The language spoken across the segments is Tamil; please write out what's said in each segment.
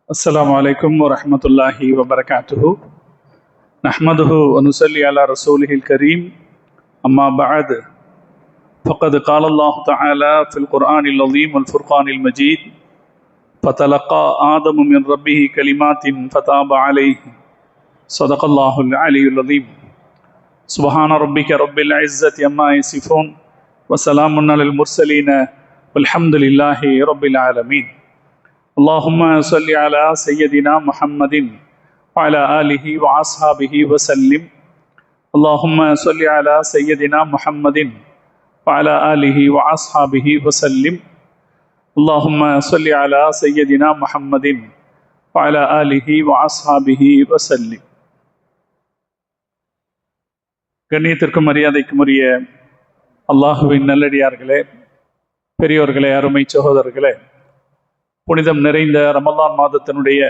السلام عليكم ورحمة الله وبركاته. نحمده ونصلي على رسوله الكريم. أما بعد، فقد قال الله تعالى في القرآن العظيم والفرقان المجيد: فتلقى آدم من ربه كلمات فتاب عليه. صدق الله العلي العظيم. سبحان ربك رب العزة عما يصفون وسلام على المرسلين والحمد لله رب العالمين. اللهم صل على سيدنا محمد وعلى آله وأصحابه وسلم. اللهم صل على سيدنا محمد وعلى آله وأصحابه وسلم. اللهم صل على سيدنا محمد وعلى آله وأصحابه وسلم. கண்ணியத்திற்கும் மரியாதைக்கும் உரிய அல்லாஹுவின் நல்லடியார்களே, பெரியோர்களே, அருமை சகோதரர்களே, புனிதம் நிறைந்த ரமலான் மாதத்தினுடைய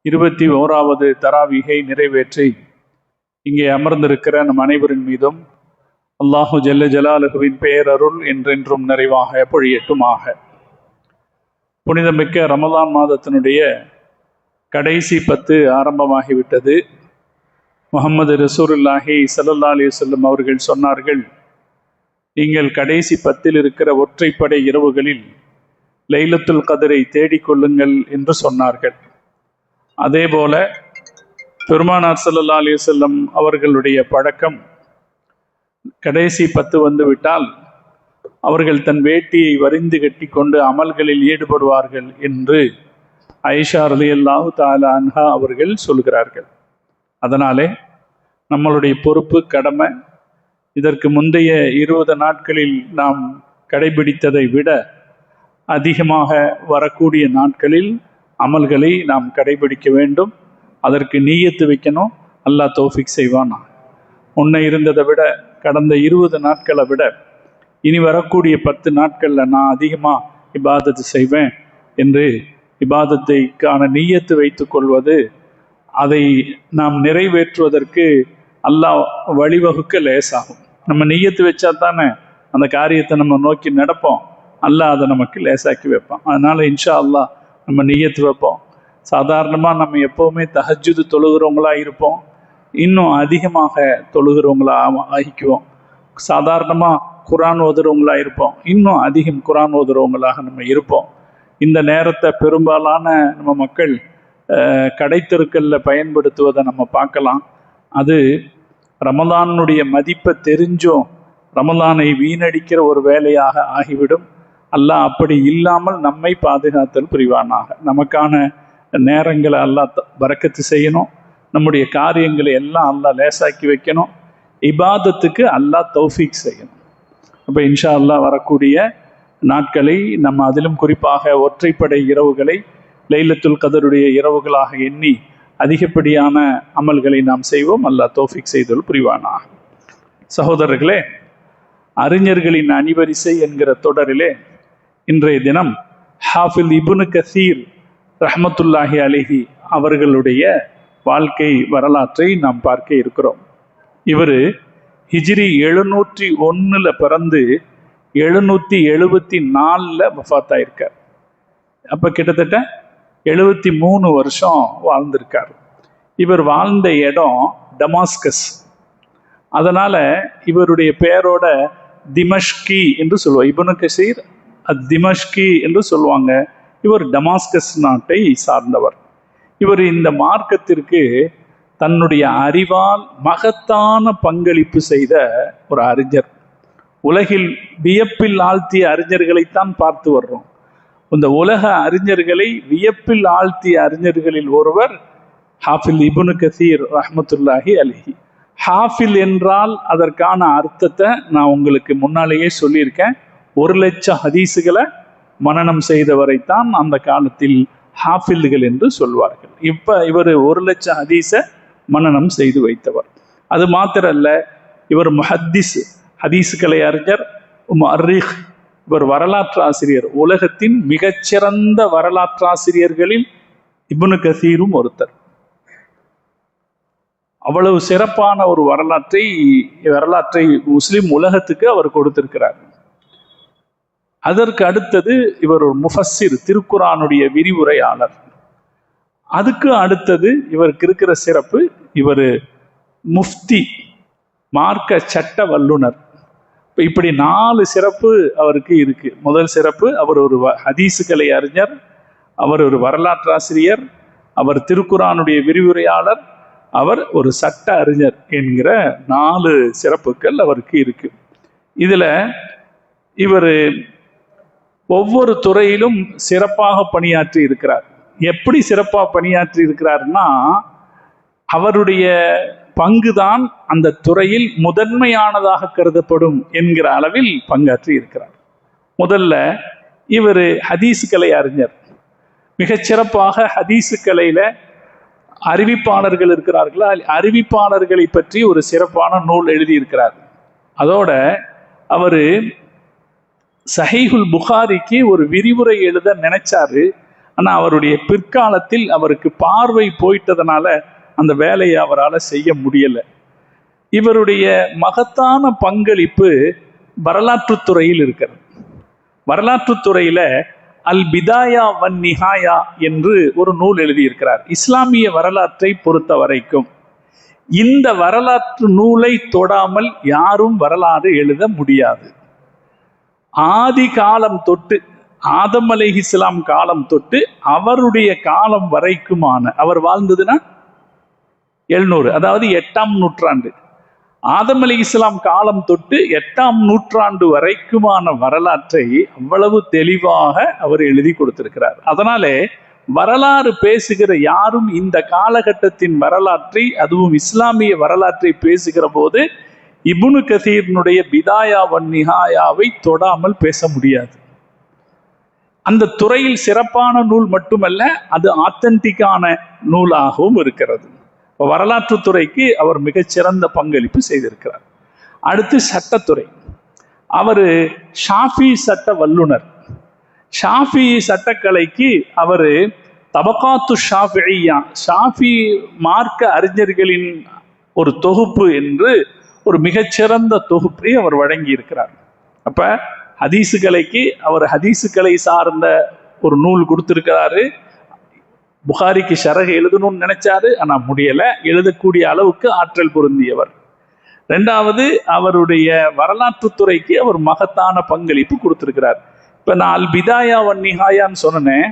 21வது தராவீகை நிறைவேற்றி இங்கே அமர்ந்திருக்கிற நம் அனைவரின் மீதும் அல்லாஹு ஜல்ல ஜலாலுஹுவின் பேரருள் என்றென்றும் நிறைவாக பொழியட்டுமாக. புனிதமிக்க ரமலான் மாதத்தினுடைய கடைசி 10 ஆரம்பமாகிவிட்டது. முஹம்மது ரசூலுல்லாஹி ஸல்லல்லாஹு அலைஹி வஸல்லம் அவர்கள் சொன்னார்கள், நீங்கள் கடைசி 10 இருக்கிற ஒற்றைப்படை இரவுகளில் லைலத்துல் கதரை தேடிக்கொள்ளுங்கள் என்று சொன்னார்கள். அதே போல பெருமானார் ஸல்லல்லாஹு அலைஹி வஸல்லம் அவர்களுடைய பழக்கம், கடைசி 10 வந்துவிட்டால் அவர்கள் தன் வேட்டியை வரிந்து கட்டி கொண்டு அமல்களில் ஈடுபடுவார்கள் என்று ஆயிஷா ரலியல்லாஹு தஆலா அன்ஹா அவர்கள் சொல்கிறார்கள். அதனாலே நம்மளுடைய பொறுப்பு, கடமை, இதற்கு முந்தைய 20 நாட்களில் நாம் கடைபிடித்ததை விட அதிகமாக வரக்கூடிய நாட்களில் அமல்களை நாம் கடைபிடிக்க வேண்டும். அதற்கு நீயத்து வைக்கணும். அல்லாஹ் தௌஃபீக் செய்வானா. முன்ன இருந்ததை விட, கடந்த 20 நாட்களை விட இனி வரக்கூடிய 10 நாட்களில் நான் அதிகமாக இபாதத்து செய்வேன் என்று இபாதத்தைக்கான நீயத்து வைத்து கொள்வது, அதை நாம் நிறைவேற்றுவதற்கு அல்லாஹ் வழிவகுக்க லேசாகும். நம்ம நீயத்து வச்சா தானே அந்த காரியத்தை நம்ம நோக்கி நடப்போம். அல்லாஹ் அதை நமக்கு லேசாக்கி வைப்பான். அதனால் இன்ஷா அல்லாஹ் நம்ம நிய்யத்து வைப்போம். சாதாரணமாக நம்ம எப்போவுமே தஹஜ்ஜுது தொழுகிறவங்களாக இருப்போம். இன்னும் அதிகமாக தொழுகிறவங்களாக ஆகிக்குவோம். சாதாரணமாக குரான் ஓதுறவங்களாக இருப்போம். இன்னும் அதிகம் குரான் ஓதுறவங்களாக நம்ம இருப்போம். இந்த நேரத்தை பெரும்பாலான நம்ம மக்கள் கடைத்தெருக்களில் பயன்படுத்துவதை நம்ம பார்க்கலாம். அது ரமலானுடைய மதிப்பை தெரிஞ்சும் ரமலானை வீணடிக்கிற ஒரு வேலையாக ஆகிவிடும். அல்லாஹ் அப்படி இல்லாமல் நம்மை பாதுகாத்தல் புரிவானாக. நமக்கான நேரங்களை அல்லாஹ் பரக்கத்து செய்யணும். நம்முடைய காரியங்களை எல்லாம் அல்லாஹ் லேசாக்கி வைக்கணும். இபாதத்துக்கு அல்லாஹ் தௌஃபீக் செய்யணும். அப்போ இன்ஷா அல்லாஹ் வரக்கூடிய நாட்களை நம்ம அதிலும் குறிப்பாக ஒற்றைப்படை இரவுகளை லைலத்துல் கதருடைய இரவுகளாக எண்ணி அதிகப்படியான அமல்களை நாம் செய்வோம். அல்லாஹ் தௌஃபீக் செய்தல் புரிவானாக. சகோதரர்களே, அறிஞர்களின் அணிவரிசை என்கிற தொடரிலே இன்றைய தினம் ஹாஃபில் இப்னு கசீர் ரஹ்மத்துல்லாஹி அலைஹி அவர்களுடைய வாழ்க்கை வரலாற்றை நாம் பார்க்க இருக்கிறோம். இவர் ஹிஜ்ரி 701 பிறந்து 774 வஃபாத்தாயிருக்கார். அப்போ கிட்டத்தட்ட 73 வருஷம் வாழ்ந்திருக்கார். இவர் வாழ்ந்த இடம் டமாஸ்கஸ். அதனால இவருடைய பெயரோட திமஷ்கி என்று சொல்லுவார். இப்னு கசீர் திமஷ்கி என்று சொல்லுவாங்க. இவர் டமாஸ்கஸ் நாட்டை சார்ந்தவர். இவர் இந்த மார்க்கத்திற்கு தன்னுடைய அறிவால் மகத்தான பங்களிப்பு செய்த ஒரு அறிஞர். உலகில் வியப்பில் ஆழ்த்திய அறிஞர்களைத்தான் பார்த்து வர்றோம். இந்த உலக அறிஞர்களை வியப்பில் ஆழ்த்திய அறிஞர்களில் ஒருவர் ஹாஃபில் இப்னு கசீர் ரஹ்மத்துல்லாஹி அலைஹி. ஹாஃபில் என்றால் அதற்கான அர்த்தத்தை நான் உங்களுக்கு முன்னாலேயே சொல்லியிருக்கேன். 1,00,000 ஹதீஸுகளை மனனம் செய்தவரைத்தான் அந்த காலத்தில் ஹாஃபில்கள் என்று சொல்வார்கள். இப்போ இவர் 1,00,000 ஹதீஸை மனனம் செய்து வைத்தவர். அது மாத்திரல்ல, இவர் முஹத்திஸ், ஹதீஸுகளை அறிஞர், முஅர்ரிக், இவர் வரலாற்று ஆசிரியர். உலகத்தின் மிகச்சிறந்த வரலாற்று ஆசிரியர்களில் இப்னு கசீரும் ஒருத்தர். அவ்வளவு சிறப்பான ஒரு வரலாற்றை முஸ்லிம் உலகத்துக்கு அவர் கொடுத்திருக்கிறார். அதற்கு அடுத்தது இவர் ஒரு முஃபஸ்ஸிர், திருக்குரானுடைய விரிவுரையாளர். அதுக்கு அடுத்தது இவருக்கு இருக்கிற சிறப்பு, இவர் முஃப்தி, மார்க்க சட்ட வல்லுனர். இப்படி 4 சிறப்பு அவருக்கு இருக்கு. முதல் சிறப்பு, அவர் ஒரு ஹதீசுகளை அறிஞர், அவர் ஒரு வரலாற்றாசிரியர், அவர் திருக்குரானுடைய விரிவுரையாளர், அவர் ஒரு சட்ட அறிஞர் என்கிற 4 சிறப்புகள் அவருக்கு இருக்கு. இதுல இவர் ஒவ்வொரு துறையிலும் சிறப்பாக பணியாற்றி இருக்கிறார். எப்படி சிறப்பாக பணியாற்றி இருக்கிறார்னா, அவருடைய பங்குதான் அந்த துறையில் முதன்மையானதாக கருதப்படும் என்கிற அளவில் பங்காற்றி இருக்கிறார். முதல்ல இவர் ஹதீசுக்கலை அறிஞர். மிகச்சிறப்பாக ஹதீசுக்கலையில அறிவிப்பாளர்கள் இருக்கிறார்களா, அறிவிப்பாளர்களை பற்றி ஒரு சிறப்பான நூல் எழுதியிருக்கிறார். அதோட அவர் சஹீஹுல் புகாரிக்கு ஒரு விரிவுரை எழுத நினைச்சாரு. ஆனால் அவருடைய பிற்காலத்தில் அவருக்கு பார்வை போயிட்டதுனால அந்த வேலையை அவரால் செய்ய முடியலை. இவருடைய மகத்தான பங்களிப்பு வரலாற்றுத்துறையில் இருக்கிறது. வரலாற்றுத்துறையில அல் பிதாயா வன் நிஹாயா என்று ஒரு நூல் எழுதியிருக்கிறார். இஸ்லாமிய வரலாற்றை பொறுத்த வரைக்கும் இந்த வரலாற்று நூலை தொடாமல் யாரும் வரலாறு எழுத முடியாது. ஆதி காலம் தொட்டு, ஆதம் அலைஹிஸ்ஸலாம் காலம் தொட்டு அவருடைய காலம் வரைக்குமான, அவர் வாழ்ந்ததுன்னா 700, அதாவது 8ஆம் நூற்றாண்டு, ஆதம் அலைஹிஸ்ஸலாம் காலம் தொட்டு 8ஆம் நூற்றாண்டு வரைக்குமான வரலாற்றை அவ்வளவு தெளிவாக அவர் எழுதி கொடுத்திருக்கிறார். அதனாலே வரலாறு பேசுகிற யாரும் இந்த காலகட்டத்தின் வரலாற்றை, அதுவும் இஸ்லாமிய வரலாற்றை பேசுகிற போது இப்னு கசீரினுடைய பிதாயா வன் நிஹாயாவை தொடாமல் பேச முடியாது. அந்த துறையில் சிறப்பான நூல் மட்டுமல்ல, அது ஆத்தன்டிக்கான நூலாகவும் இருக்கிறது. இப்போ வரலாற்று துறைக்கு அவர் மிகச்சிறந்த பங்களிப்பு செய்திருக்கிறார். அடுத்து சட்டத்துறை. அவர் ஷாஃபி சட்ட வல்லுனர். ஷாஃபி சட்டக்கலைக்கு அவர் தபகாத்து ஷாஃபியா, ஷாஃபி மார்க்க அறிஞர்களின் ஒரு தொகுப்பு என்று ஒரு மிகச்சிறந்த தொகுப்பை அவர் வழங்கி இருக்கிறார். அப்ப ஹதீசுகலைக்கு அவர் ஹதீசுகலை சார்ந்த ஒரு நூல் கொடுத்திருக்கிறாரு. புகாரிக்கு ஷரஹ் எழுதணும்னு நினைச்சாரு, ஆனா முடியல. எழுதக்கூடிய அளவுக்கு ஆற்றல் பொருந்தியவர். 2வது, அவருடைய வரலாற்று துறைக்கு அவர் மகத்தான பங்களிப்பு கொடுத்திருக்கிறார். இப்ப நான் அல் பிதாயா வன் நிஹாயான்னு சொன்னேன்.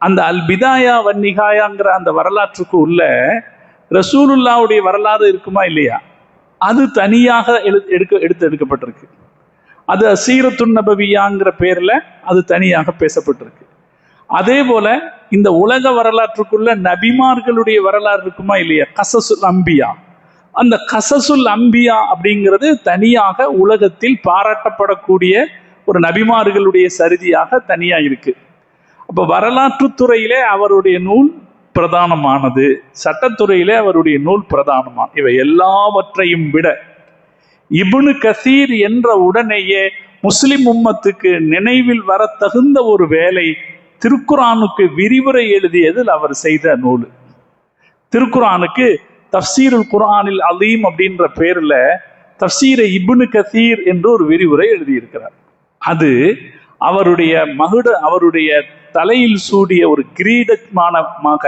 அந்த அல் பிதாயா வன் நிஹாயாங்கிற அந்த வரலாற்றுக்கு உள்ள ரசூலுல்லாவுடைய வரலாறு இருக்குமா இல்லையா, அது தனியாக எடுக்கப்பட்டிருக்கு. அது சீரத்துன் நபவியாங்கிற பேர்ல அது தனியாக பேசப்பட்டிருக்கு. அதே போல இந்த உலக வரலாற்றுக்குள்ள நபிமார்களுடைய வரலாறு இருக்குமா இல்லையா, கசசுல் அம்பியா, அந்த கசசுல் அம்பியா அப்படிங்கிறது தனியாக உலகத்தில் பாராட்டப்படக்கூடிய ஒரு நபிமார்களுடைய சரிதியாக தனியா இருக்கு. அப்ப வரலாற்று துறையிலே அவருடைய நூல் பிரதானமானது, சட்டத்துறையிலே அவருடைய நூல் பிரதானமானது. இவை எல்லாவற்றையும் விட இப்னு கசீர் என்ற உடனேயே முஸ்லிம் உம்மத்துக்கு நினைவில் வர தகுந்த ஒரு வேலை திருக்குரானுக்கு விரிவுரை எழுதியதில் அவர் செய்த நூல். திருக்குரானுக்கு தஃப்சீருல் குர்ஆனில் அலீம் அப்படின்ற பேர்ல தஃப்சீரை இப்னு கசீர் என்று ஒரு விரிவுரை எழுதியிருக்கிறார். அது அவருடைய அவருடைய தலையில் சூடிய ஒரு கிரீடமானமாக,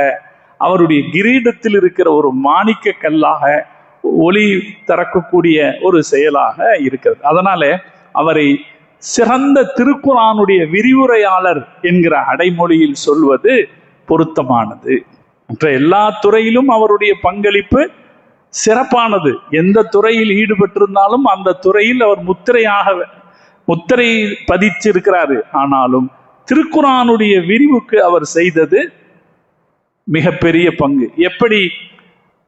அவருடைய கிரீடத்தில் இருக்கிற ஒரு மாணிக்க கல்லாக ஒளி தரக்கூடிய ஒரு செயலாக இருக்கிறது. அதனால அவரை சிறந்த திருக்குரானுடைய விரிவுரையாளர் என்கிற அடைமொழியில் சொல்வது பொருத்தமானது. மற்ற எல்லா துறையிலும் அவருடைய பங்களிப்பு சிறப்பானது. எந்த துறையில் ஈடுபட்டிருந்தாலும் அந்த துறையில் அவர் முத்திரை பதிச்சிருக்கிறாரு. ஆனாலும் திருக்குரானுடைய விரிவுக்கு அவர் செய்தது மிகப்பெரிய பங்கு. எப்படி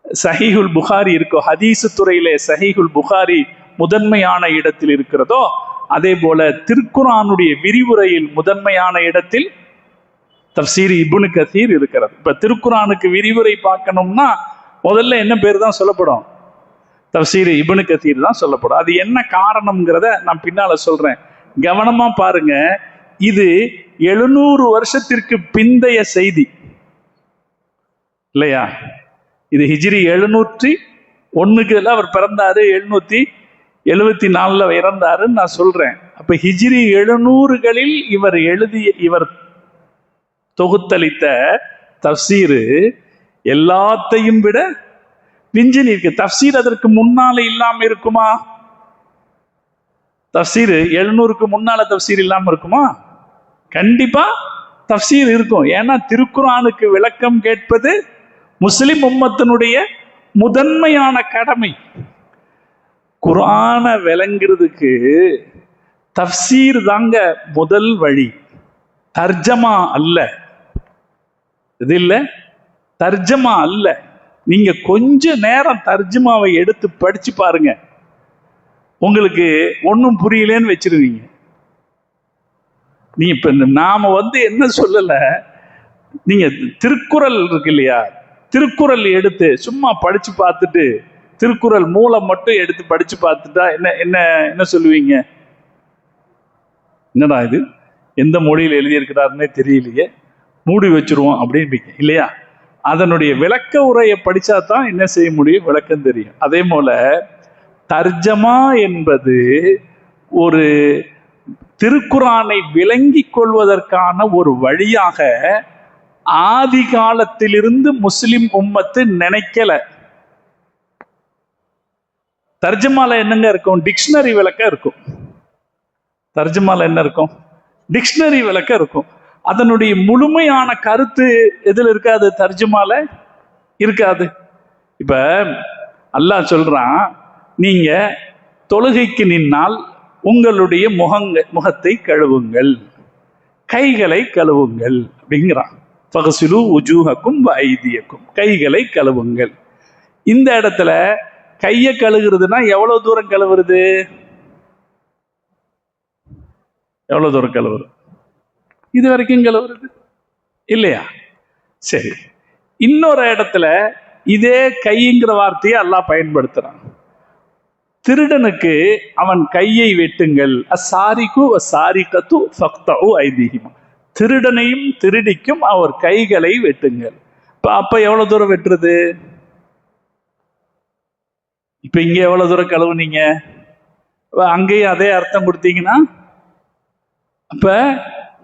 சஹீஹுல் புகாரி இருக்கோ, ஹதீசு துறையிலே சஹீஹுல் புகாரி முதன்மையான இடத்தில் இருக்கிறதோ, அதே போல திருக்குரானுடைய விரிவுரையில் முதன்மையான இடத்தில் தஃப்சீர் இப்னு கசீர் இருக்கிறது. இப்ப திருக்குரானுக்கு விரிவுரை பார்க்கணும்னா முதல்ல என்ன பேர் தான் சொல்லப்படும், தஃப்சீர் இப்னு கசீர் தான் சொல்லப்படும். அது என்ன காரணம்ங்கிறத நான் பின்னால சொல்றேன். கவனமா பாருங்க. இது 700 வருஷத்திற்கு பிந்தைய செய்தி இல்லையா. இது ஹிஜ்ரி 701 அவர் பிறந்தாரு, 774 இறந்தாருன்னு நான் சொல்றேன். அப்ப ஹிஜ்ரி 700களில் இவர் தொகுத்தளித்த தஃப்சீரு எல்லாத்தையும் விட விஞ்சி நிற்கு. தஃப்சீர் அதற்கு முன்னால இல்லாம இருக்குமா? தஃப்சீர் 700க்கு முன்னால தஃப்சீர் இல்லாம இருக்குமா? கண்டிப்பா தஃப்சீர் இருக்கும். ஏன்னா திருக்குர்ஆனுக்கு விளக்கம் கேட்பது முஸ்லிம் உம்மத்தினுடைய முதன்மையான கடமை. குர்ஆனை விளங்குறதுக்கு தஃப்சீர் தாங்க முதல் வழி, தர்ஜமா அல்ல. இது இல்ல, தர்ஜமா அல்ல. நீங்க கொஞ்ச நேரம் தர்ஜமாவை எடுத்து படிச்சு பாருங்க, உங்களுக்கு ஒன்றும் புரியலன்னு வச்சிருவீங்க. நீ இப்ப நாம என்ன சொல்லல, நீங்க திருக்குறள் இருக்கு இல்லையா, திருக்குறள் எடுத்து சும்மா படிச்சு பார்த்துட்டு திருக்குறள் மூலம் மட்டும் எடுத்து படிச்சு பார்த்துட்டா என்ன என்ன என்ன சொல்லுவீங்க? என்னடா இது, எந்த மொழியில் எழுதியிருக்கிறாருன்னே தெரியலையே, மூடி வச்சிருவோம் அப்படின்னு இல்லையா? அதனுடைய விளக்க உரையை படிச்சா தான் என்ன செய்ய முடியும், விளக்கம் தெரியும். அதே போல தர்ஜமா என்பது ஒரு திருக்குர்ஆனை விளங்கிக் கொள்வதற்கான ஒரு வழியாக ஆதி காலத்திலிருந்து முஸ்லிம் உம்மத்து நினைக்கல. தர்ஜமால என்னங்க இருக்கும்? டிக்ஷனரி விளக்கம் இருக்கும். தர்ஜமால என்ன இருக்கும்? டிக்ஷனரி விளக்கம் இருக்கும். அதனுடைய முழுமையான கருத்து எதுல இருக்காது? தர்ஜமால இருக்காது. இப்ப அல்லாஹ் சொல்றான், நீங்க தொழுகைக்கு நின்னால் உங்களுடைய முகத்தை கழுவுங்கள், கைகளை கழுவுங்கள் அப்படிங்கிறான். ஃபக்ஸிலு உஜூஹக்கும் வ ஐதியக்கும், கைகளை கழுவுங்கள். இந்த இடத்துல கையை கழுவுறதுன்னா எவ்வளவு தூரம் கழுவுறது? எவ்வளவு தூரம் கழுவுறது? இது வரைக்கும் கழுவுறது இல்லையா? சரி, இன்னொரு இடத்துல இதே கைங்கிற வார்த்தையை அல்லாஹ் பயன்படுத்துறான். திருடனுக்கு அவன் கையை வெட்டுங்கள், அஸ்ஸாரிகு வஸ்ஸாரிகத்து ஃபக்தஉ ஐதிஹிமா, திருடனையும் திருடிக்கும் அவர் கைகளை வெட்டுங்கள். அப்ப எவ்வளவு தூரம் வெட்டுறது? இப்ப இங்க எவ்வளவு தூரம் கழுவுனீங்க? அங்கேயும் அதே அர்த்தம் கொடுத்தீங்கன்னா, அப்ப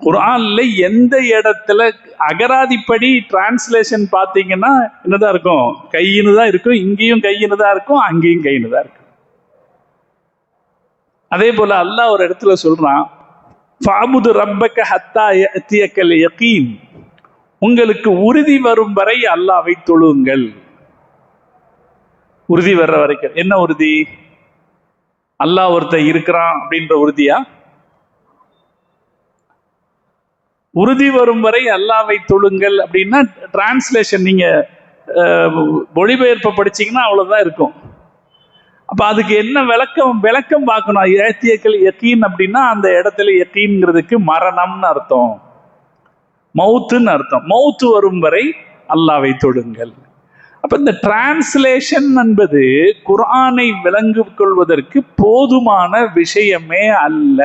குர்ஆன்ல எந்த இடத்துல அகராதிப்படி டிரான்ஸ்லேஷன் பார்த்தீங்கன்னா என்னதான் இருக்கும்? கையின்னு தான் இருக்கும். இங்கேயும் கையின்னு தான் இருக்கும், அங்கேயும் கையின்னு தான் இருக்கும். அதே போல அல்லாஹ் ஒரு இடத்துல சொல்றான், ஃபஅபுது ரப்பக ஹத்தா யஅதியக்கல் யகீன், உங்களுக்கு உறுதி வரும் வரை அல்லாஹ்வை தொழுங்கள். உறுதி வர்ற வரைக்கும். என்ன உறுதி? அல்லாஹ் ஒருத்தன் இருக்கிறான் அப்படின்ற உறுதியா? உறுதி வரும் வரை அல்லாஹ்வை தொழுங்கள் அப்படின்னா டிரான்ஸ்லேஷன் நீங்க மொழிபெயர்ப்பை படிச்சீங்கன்னா அவ்வளவுதான் இருக்கும். அப்ப அதுக்கு என்ன விளக்கம் பார்க்கணும். ஏத்தியக்கல் யகீன் அப்படின்னா அந்த இடத்துல யகீன்ங்கிறதுக்கு மரணம்னு அர்த்தம், மௌத்துன்னு அர்த்தம். மௌத்து வரும் வரை அல்லாஹ்வை தொழுங்கள். அப்ப இந்த டிரான்ஸ்லேஷன் என்பது குர்ஆனை விளங்கிக் கொள்வதற்கு போதுமான விஷயமே அல்ல.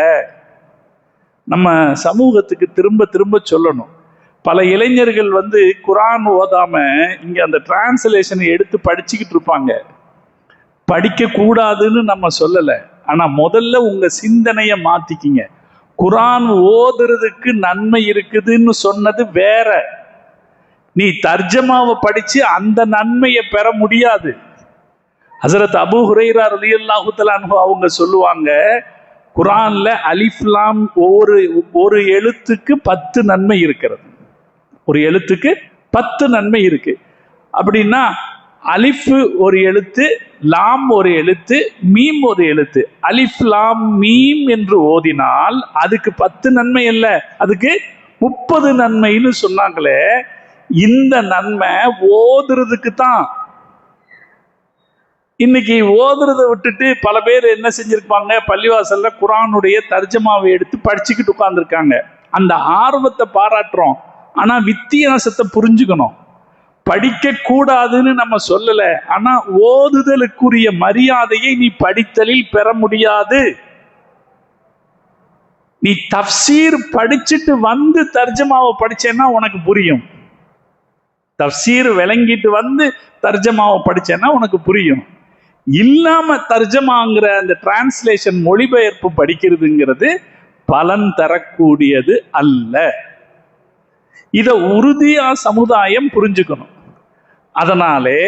நம்ம சமூகத்துக்கு திரும்ப திரும்ப சொல்லணும். பல இளைஞர்கள் குர்ஆன் ஓதாம இங்க அந்த டிரான்ஸ்லேஷனை எடுத்து படிச்சுக்கிட்டு இருப்பாங்க. படிக்க கூடாதுன்னு நம்ம சொல்லல, ஆனா முதல்ல உங்க சிந்தனையை மாத்திக்கிங்க. குர்ஆன் ஓதுறதுக்கு நன்மை இருக்குதுன்னு சொன்னது வேற. நீ தர்ஜமாவை படிச்சு அந்த நன்மையை பெற முடியாது. ஹஸரத் அபூ ஹுரைரா ரலியல்லாஹு தஆலா அன்ஹு அவங்க சொல்லுவாங்க, குர்ஆன்ல அலிஃப் லாம் ஒரு எழுத்துக்கு 10 நன்மை இருக்கிறது. ஒரு எழுத்துக்கு 10 நன்மை இருக்கு. அப்படின்னா அலிஃப் ஒரு எழுத்து, லாம் ஒரு எழுத்து, மீம் ஒரு எழுத்து. அலிஃப் லாம் மீம் என்று ஓதினால் அதுக்கு 10 நன்மை அல்ல, அதுக்கு 30 நன்மைன்னு சொன்னாங்களே. இந்த நன்மை ஓதுறதுக்கு தான். இன்னைக்கு ஓதுறதை விட்டுட்டு பல பேர் என்ன செஞ்சிருப்பாங்க, பள்ளிவாசல்ல குர்ஆனுடைய தர்ஜமாவை எடுத்து படிச்சுக்கிட்டு உட்கார்ந்துருக்காங்க. அந்த ஆர்வத்தை பாராட்டுறோம், ஆனா வித்தியாசத்தை புரிஞ்சுக்கணும். படிக்க கூடாதுன்னு நம்ம சொல்லல, ஆனா ஓதுதலுக்குரிய மரியாதையை நீ படித்தலில் பெற முடியாது. நீ தஃப்சீர் படிச்சுட்டு தர்ஜமாவை படிச்சேன்னா உனக்கு புரியும். தஃப்சீர் விளங்கிட்டு தர்ஜமாவை படிச்சேன்னா உனக்கு புரியும். இல்லாம தர்ஜமாங்கிற அந்த டிரான்ஸ்லேஷன் மொழிபெயர்ப்பு படிக்கிறதுங்கிறது பலன் தரக்கூடியது அல்ல. இத உறுதியா சமுதாயம் புரிஞ்சுக்கணும். அதனாலே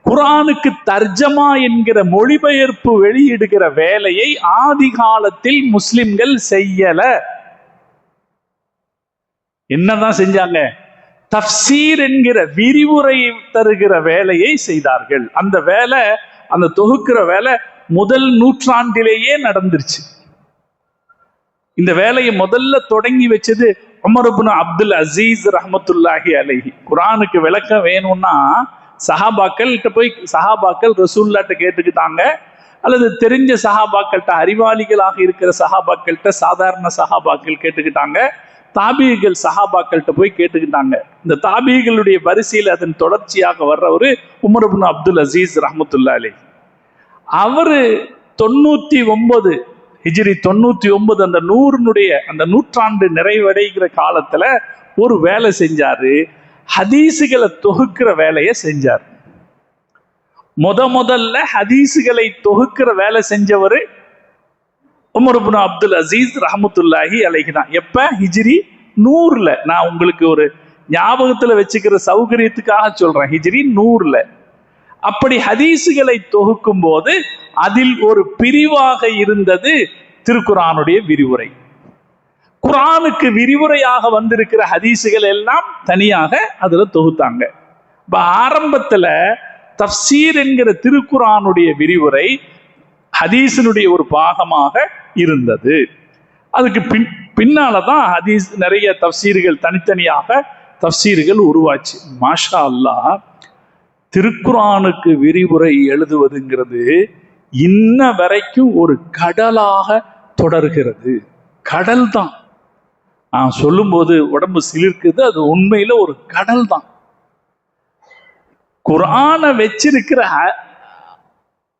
குர்ஆனுக்கு தர்ஜமா என்கிற மொழிபெயர்ப்பு வெளியிடுகிற வேலையை ஆதி காலத்தில் முஸ்லிம்கள் செய்யல. என்னதான் செஞ்சாங்க? தஃப்சீர் என்கிற விரிவுரை தருகிற வேலையை செய்தார்கள். அந்த வேலை, அந்த தொகுக்கிற வேலை முதல் நூற்றாண்டிலேயே நடந்துருச்சு. இந்த வேலையை முதல்ல தொடங்கி வச்சது உமர் இப்னு அப்துல் அசீஸ் ரஹ்மத்துல்லாஹி அலைஹி. குர்ஆனுக்கு விளக்கம் வேணும்னா சஹாபாக்கள் ரசூலுல்லாஹ்ட்ட கேட்டுக்கிட்டாங்க, அல்லது தெரிஞ்ச சஹாபாக்கள்கிட்ட, அறிவாளிகளாக இருக்கிற சஹாபாக்கள்கிட்ட, சாதாரண சஹாபாக்கள் கேட்டுக்கிட்டாங்க, தாபிகள் சஹாபாக்கள்கிட்ட போய் கேட்டுக்கிட்டாங்க. இந்த தாபிகளுடைய வரிசையில் அதன் தொடர்ச்சியாக வர்றவர் உமர் இப்னு அப்துல் அசீஸ் ரஹ்மத்துல்லாஹி அலைஹி. அவரு 99 ஹிஜ்ரி 99 அந்த 100 அந்த நூற்றாண்டு நிறைவடைகிற காலத்துல ஒரு வேலை செஞ்சாரு. ஹதீசுகளை தொகுக்கிற வேலையை செஞ்சார். முதல்ல ஹதீசுகளை தொகுக்கிற வேலை செஞ்சவர் உமர் இப்னு அப்துல் அசீஸ் ரஹ்மத்துல்லாஹி அலைஹி தான். எப்ப? ஹிஜ்ரி 100. நான் உங்களுக்கு ஒரு ஞாபகத்துல வச்சுக்கிற சௌகரியத்துக்காக சொல்றேன். ஹிஜ்ரி 100. அப்படி ஹதீசுகளை தொகுக்கும் போது அதில் ஒரு பிரிவாக இருந்தது திருக்குர்ஆனுடைய விரிவுரை. குர்ஆனுக்கு விரிவுரையாக வந்திருக்கிற ஹதீசுகள் எல்லாம் தனியாக அதுல தொகுத்தாங்க. ஆரம்பத்துல தஃப்சீர் என்கிற திருக்குர்ஆனுடைய விரிவுரை ஹதீஸினுடைய ஒரு பாகமாக இருந்தது. அதுக்கு பின்னாலதான் ஹதீஸ் நிறைய தஃப்சீர்கள், தனித்தனியாக தஃப்சீர்கள் உருவாச்சு. மாஷா அல்லாஹ், திருக்குர்ஆனுக்கு விரிவுரை எழுதுவதுங்கிறது இன்ன வரைக்கும் ஒரு கடலாக தொடர்கிறது. கடல் தான். நான் சொல்லும் போது உடம்பு சிலிர்க்குது. அது உண்மையில ஒரு கடல் தான். குர்ஆனை வச்சிருக்கிற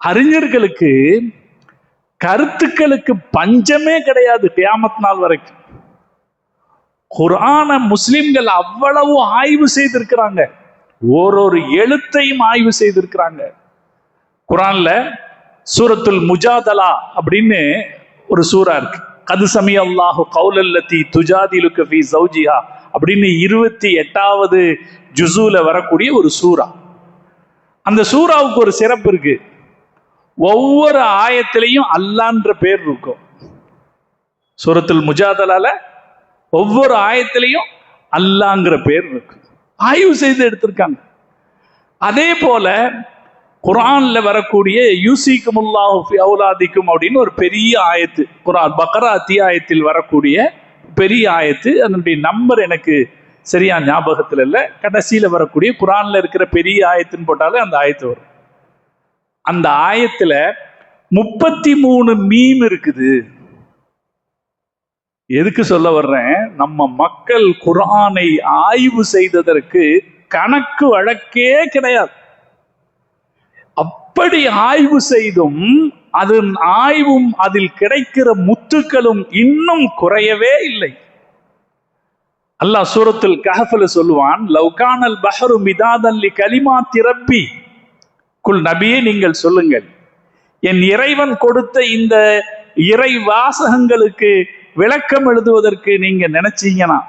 அறிஞர்களுக்கு, கருத்துக்களுக்கு பஞ்சமே கிடையாது கியாமத் நாள் வரைக்கும். குர்ஆனை முஸ்லிம்கள் அவ்வளவு ஆய்வு செய்திருக்கிறாங்க. ஒரு எழுத்தையும் ஆய்வு செய்திருக்கிறாங்க. குர்ஆன்ல சூரத்துல் முஜாதலா அப்படின்னு ஒரு சூரா இருக்கு. கது சமிஅ அல்லாஹு கௌலல்லதி துஜாதிலுக ஃபீ ஸௌஜிஹா அப்படின்னு 28வது ஜுஸூல வரக்கூடிய ஒரு சூரா. அந்த சூராவுக்கு ஒரு சிறப்பு இருக்கு. ஒவ்வொரு ஆயத்திலையும் அல்லாஹ்ன்ற பேர் இருக்கும். சூரத்துல் முஜாதலால ஒவ்வொரு ஆயத்திலையும் அல்லாஹ்ங்கிற பேர் இருக்கு. ஆய்வு செய்து எடுத்திருக்காங்க. அதே போல குர்ஆன்ல வரக்கூடிய யூசிக்குமுல்லாஹு ஃபி அவுலாதிக்கும் அப்படின்னு ஒரு பெரிய ஆயத்து, குர்ஆன் பக்ரா அத்தியாயத்தில் வரக்கூடிய பெரிய ஆயத்து. அதனுடைய நம்பர் எனக்கு சரியா ஞாபகத்துல இல்லை. கடைசியில வரக்கூடிய குர்ஆன்ல இருக்கிற பெரிய ஆயத்துன்னு போட்டாலே அந்த ஆயத்து வரும். அந்த ஆயத்துல 33 மீம் இருக்குது. எதுக்கு சொல்ல வர்றேன்? நம்ம மக்கள் குர்ஆனை ஆய்வு செய்ததற்கு கணக்கு வழக்கே கிடையாது. அப்படி ஆய்வு செய்தும் அதன் ஆய்வும் அதில் கிடைக்கிற முத்துக்களும் இன்னும் குறையவே இல்லை. அல்லாஹ் சூரத்துல் கஹ்ஃப்ல சொல்லுவான், லவ் கானல் பஹ்ரு மிதாதன் லி கலிமாத்தி ரப்பி, குல் நபியே நீங்கள் சொல்லுங்கள், என் இறைவன் கொடுத்த இந்த இறை வாசகங்களுக்கு விளக்கம் எழுதுவதற்கு நீங்க நினைச்சீங்கன்னா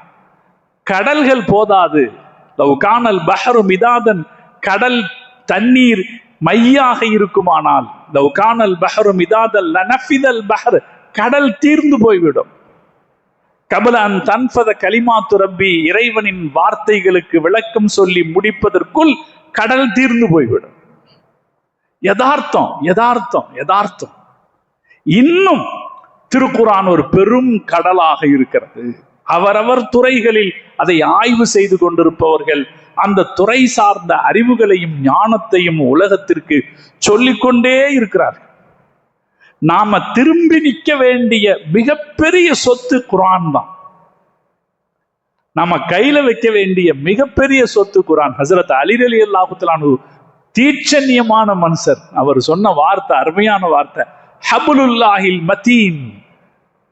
கடல்கள் போதாது. லவ் கானல் பஹ்ரு மிதாதன், கடல் தண்ணீர் மையாக இருக்குமானால், லவ் கானல் பஹ்ரு மிதாதன் லனஃபிதல் பஹ்ர், கடல் தீர்ந்து போய்விடும். கபல அன் தன்ஃபத கலிமாத்து ரப்பி, இறைவனின் வார்த்தைகளுக்கு விளக்கம் சொல்லி முடிப்பதற்குள் கடல் தீர்ந்து போய்விடும். யதார்த்தம் யதார்த்தம் யதார்த்தம். இன்னும் திருக்குர்ஆன் ஒரு பெரும் கடலாக இருக்கிறது. அவரவர் துறைகளில் அதை ஆய்வு செய்து கொண்டிருப்பவர்கள் அந்த துறை சார்ந்த அறிவுகளையும் ஞானத்தையும் உலகத்திற்கு சொல்லிக்கொண்டே இருக்கிறார்கள். நாம திரும்பி நிற்க வேண்டிய மிகப்பெரிய சொத்து குர்ஆன் தான். நாம கையில வைக்க வேண்டிய மிகப்பெரிய சொத்து குர்ஆன். ஹஜ்ரத் அலி ரலியல்லாஹு தஆலா அன்ஹு தீட்சண்யமான மனுஷர். அவர் சொன்ன வார்த்தை அருமையான வார்த்தை, ஹபுலுல்லாஹில் மதீன்,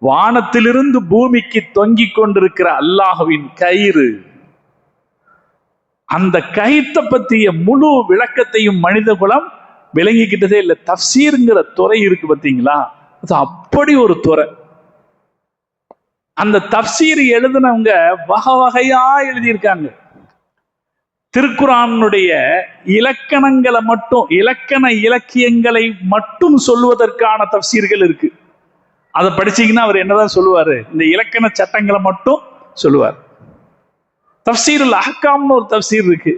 வானத்திலிருந்து பூமிக்கு தொங்கிக் கொண்டிருக்கிற அல்லாஹ்வின் கயிறு. அந்த கயிற்றை பற்றிய முழு விளக்கத்தையும் மனித குலம் விளங்கிக்கிட்டதே இல்லை. தஃப்சீர்ங்கிற துறை இருக்கு பார்த்தீங்களா, அது அப்படி ஒரு துறை. அந்த தப்சீர் எழுதினவங்க வகை வகையா எழுதியிருக்காங்க. திருக்குரானுடைய இலக்கணங்களை மட்டும், இலக்கண இலக்கியங்களை மட்டும் சொல்லுவதற்கான தப்சீர்கள் இருக்கு. அதை படிச்சீங்கன்னா அவர் என்னதான் சொல்லுவாரு? இந்த இலக்கண சட்டங்களை மட்டும் சொல்லுவார். தப்சீருல் அஹ்காம்னு ஒரு தப்சீர் இருக்கு.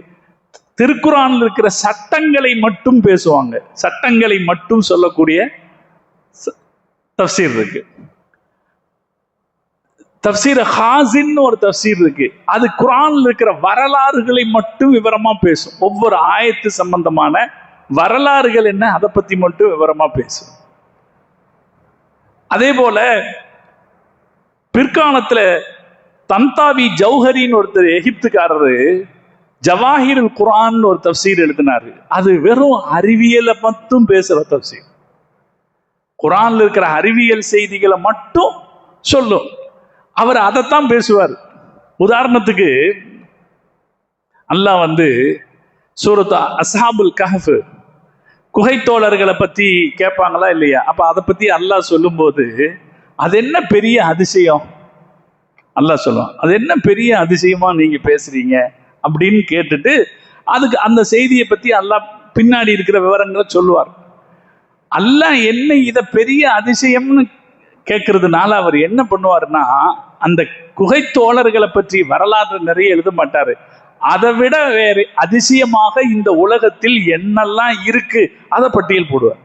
திருக்குரான்ல இருக்கிற சட்டங்களை மட்டும் பேசுவாங்க, சட்டங்களை மட்டும் சொல்லக்கூடிய தப்சீர் இருக்கு. தப்சீர் ஹாசின் ஒரு தப்சீர் இருக்கு. அது குரான்ல இருக்கிற வரலாறுகளை மட்டும் விவரமா பேசும். ஒவ்வொரு ஆயத்து சம்பந்தமான வரலாறுகள் என்ன, அதை பத்தி மட்டும் விவரமா பேசும். அதே போல பிற்காலத்துல தந்தாவி ஜௌஹரின்னு ஒருத்தர் எகிப்துக்காரரு ஜவாஹிருல் குர்ஆன் ஒரு தப்சீர் எழுதினாரு. அது வெறும் அறிவியலை மட்டும் பேசுற தப்சீர். குர்ஆன்ல இருக்கிற அறிவியல் செய்திகளை மட்டும் சொல்லும். அவர் அதைத்தான் பேசுவார். உதாரணத்துக்கு அல்லாஹ் சூரத் அஸ்ஹாபுல் கஹஃப் குகைத்தோழர்களை பத்தி கேட்பாங்களா இல்லையா? அப்ப அதை பத்தி அல்லாஹ் சொல்லும் போது அது என்ன பெரிய அதிசயம், அல்லாஹ் சொல்லுவான், அது என்ன பெரிய அதிசயமா நீங்க பேசுறீங்க அப்படின்னு கேட்டுட்டு அதுக்கு அந்த செய்தியை பத்தி அல்லாஹ் பின்னாடி இருக்கிற விவரங்களை சொல்லுவார். அல்லாஹ் என்ன இத பெரிய அதிசயம்னு கேட்கறதுனால அவர் என்ன பண்ணுவாருன்னா, அந்த குகைத்தோழர்களை பற்றி வரலாறு நிறைய எழுத மாட்டாரு. அதை விட வேறு அதிசயமாக இந்த உலகத்தில் என்னெல்லாம் இருக்கு அதை பட்டியல் போடுவார்.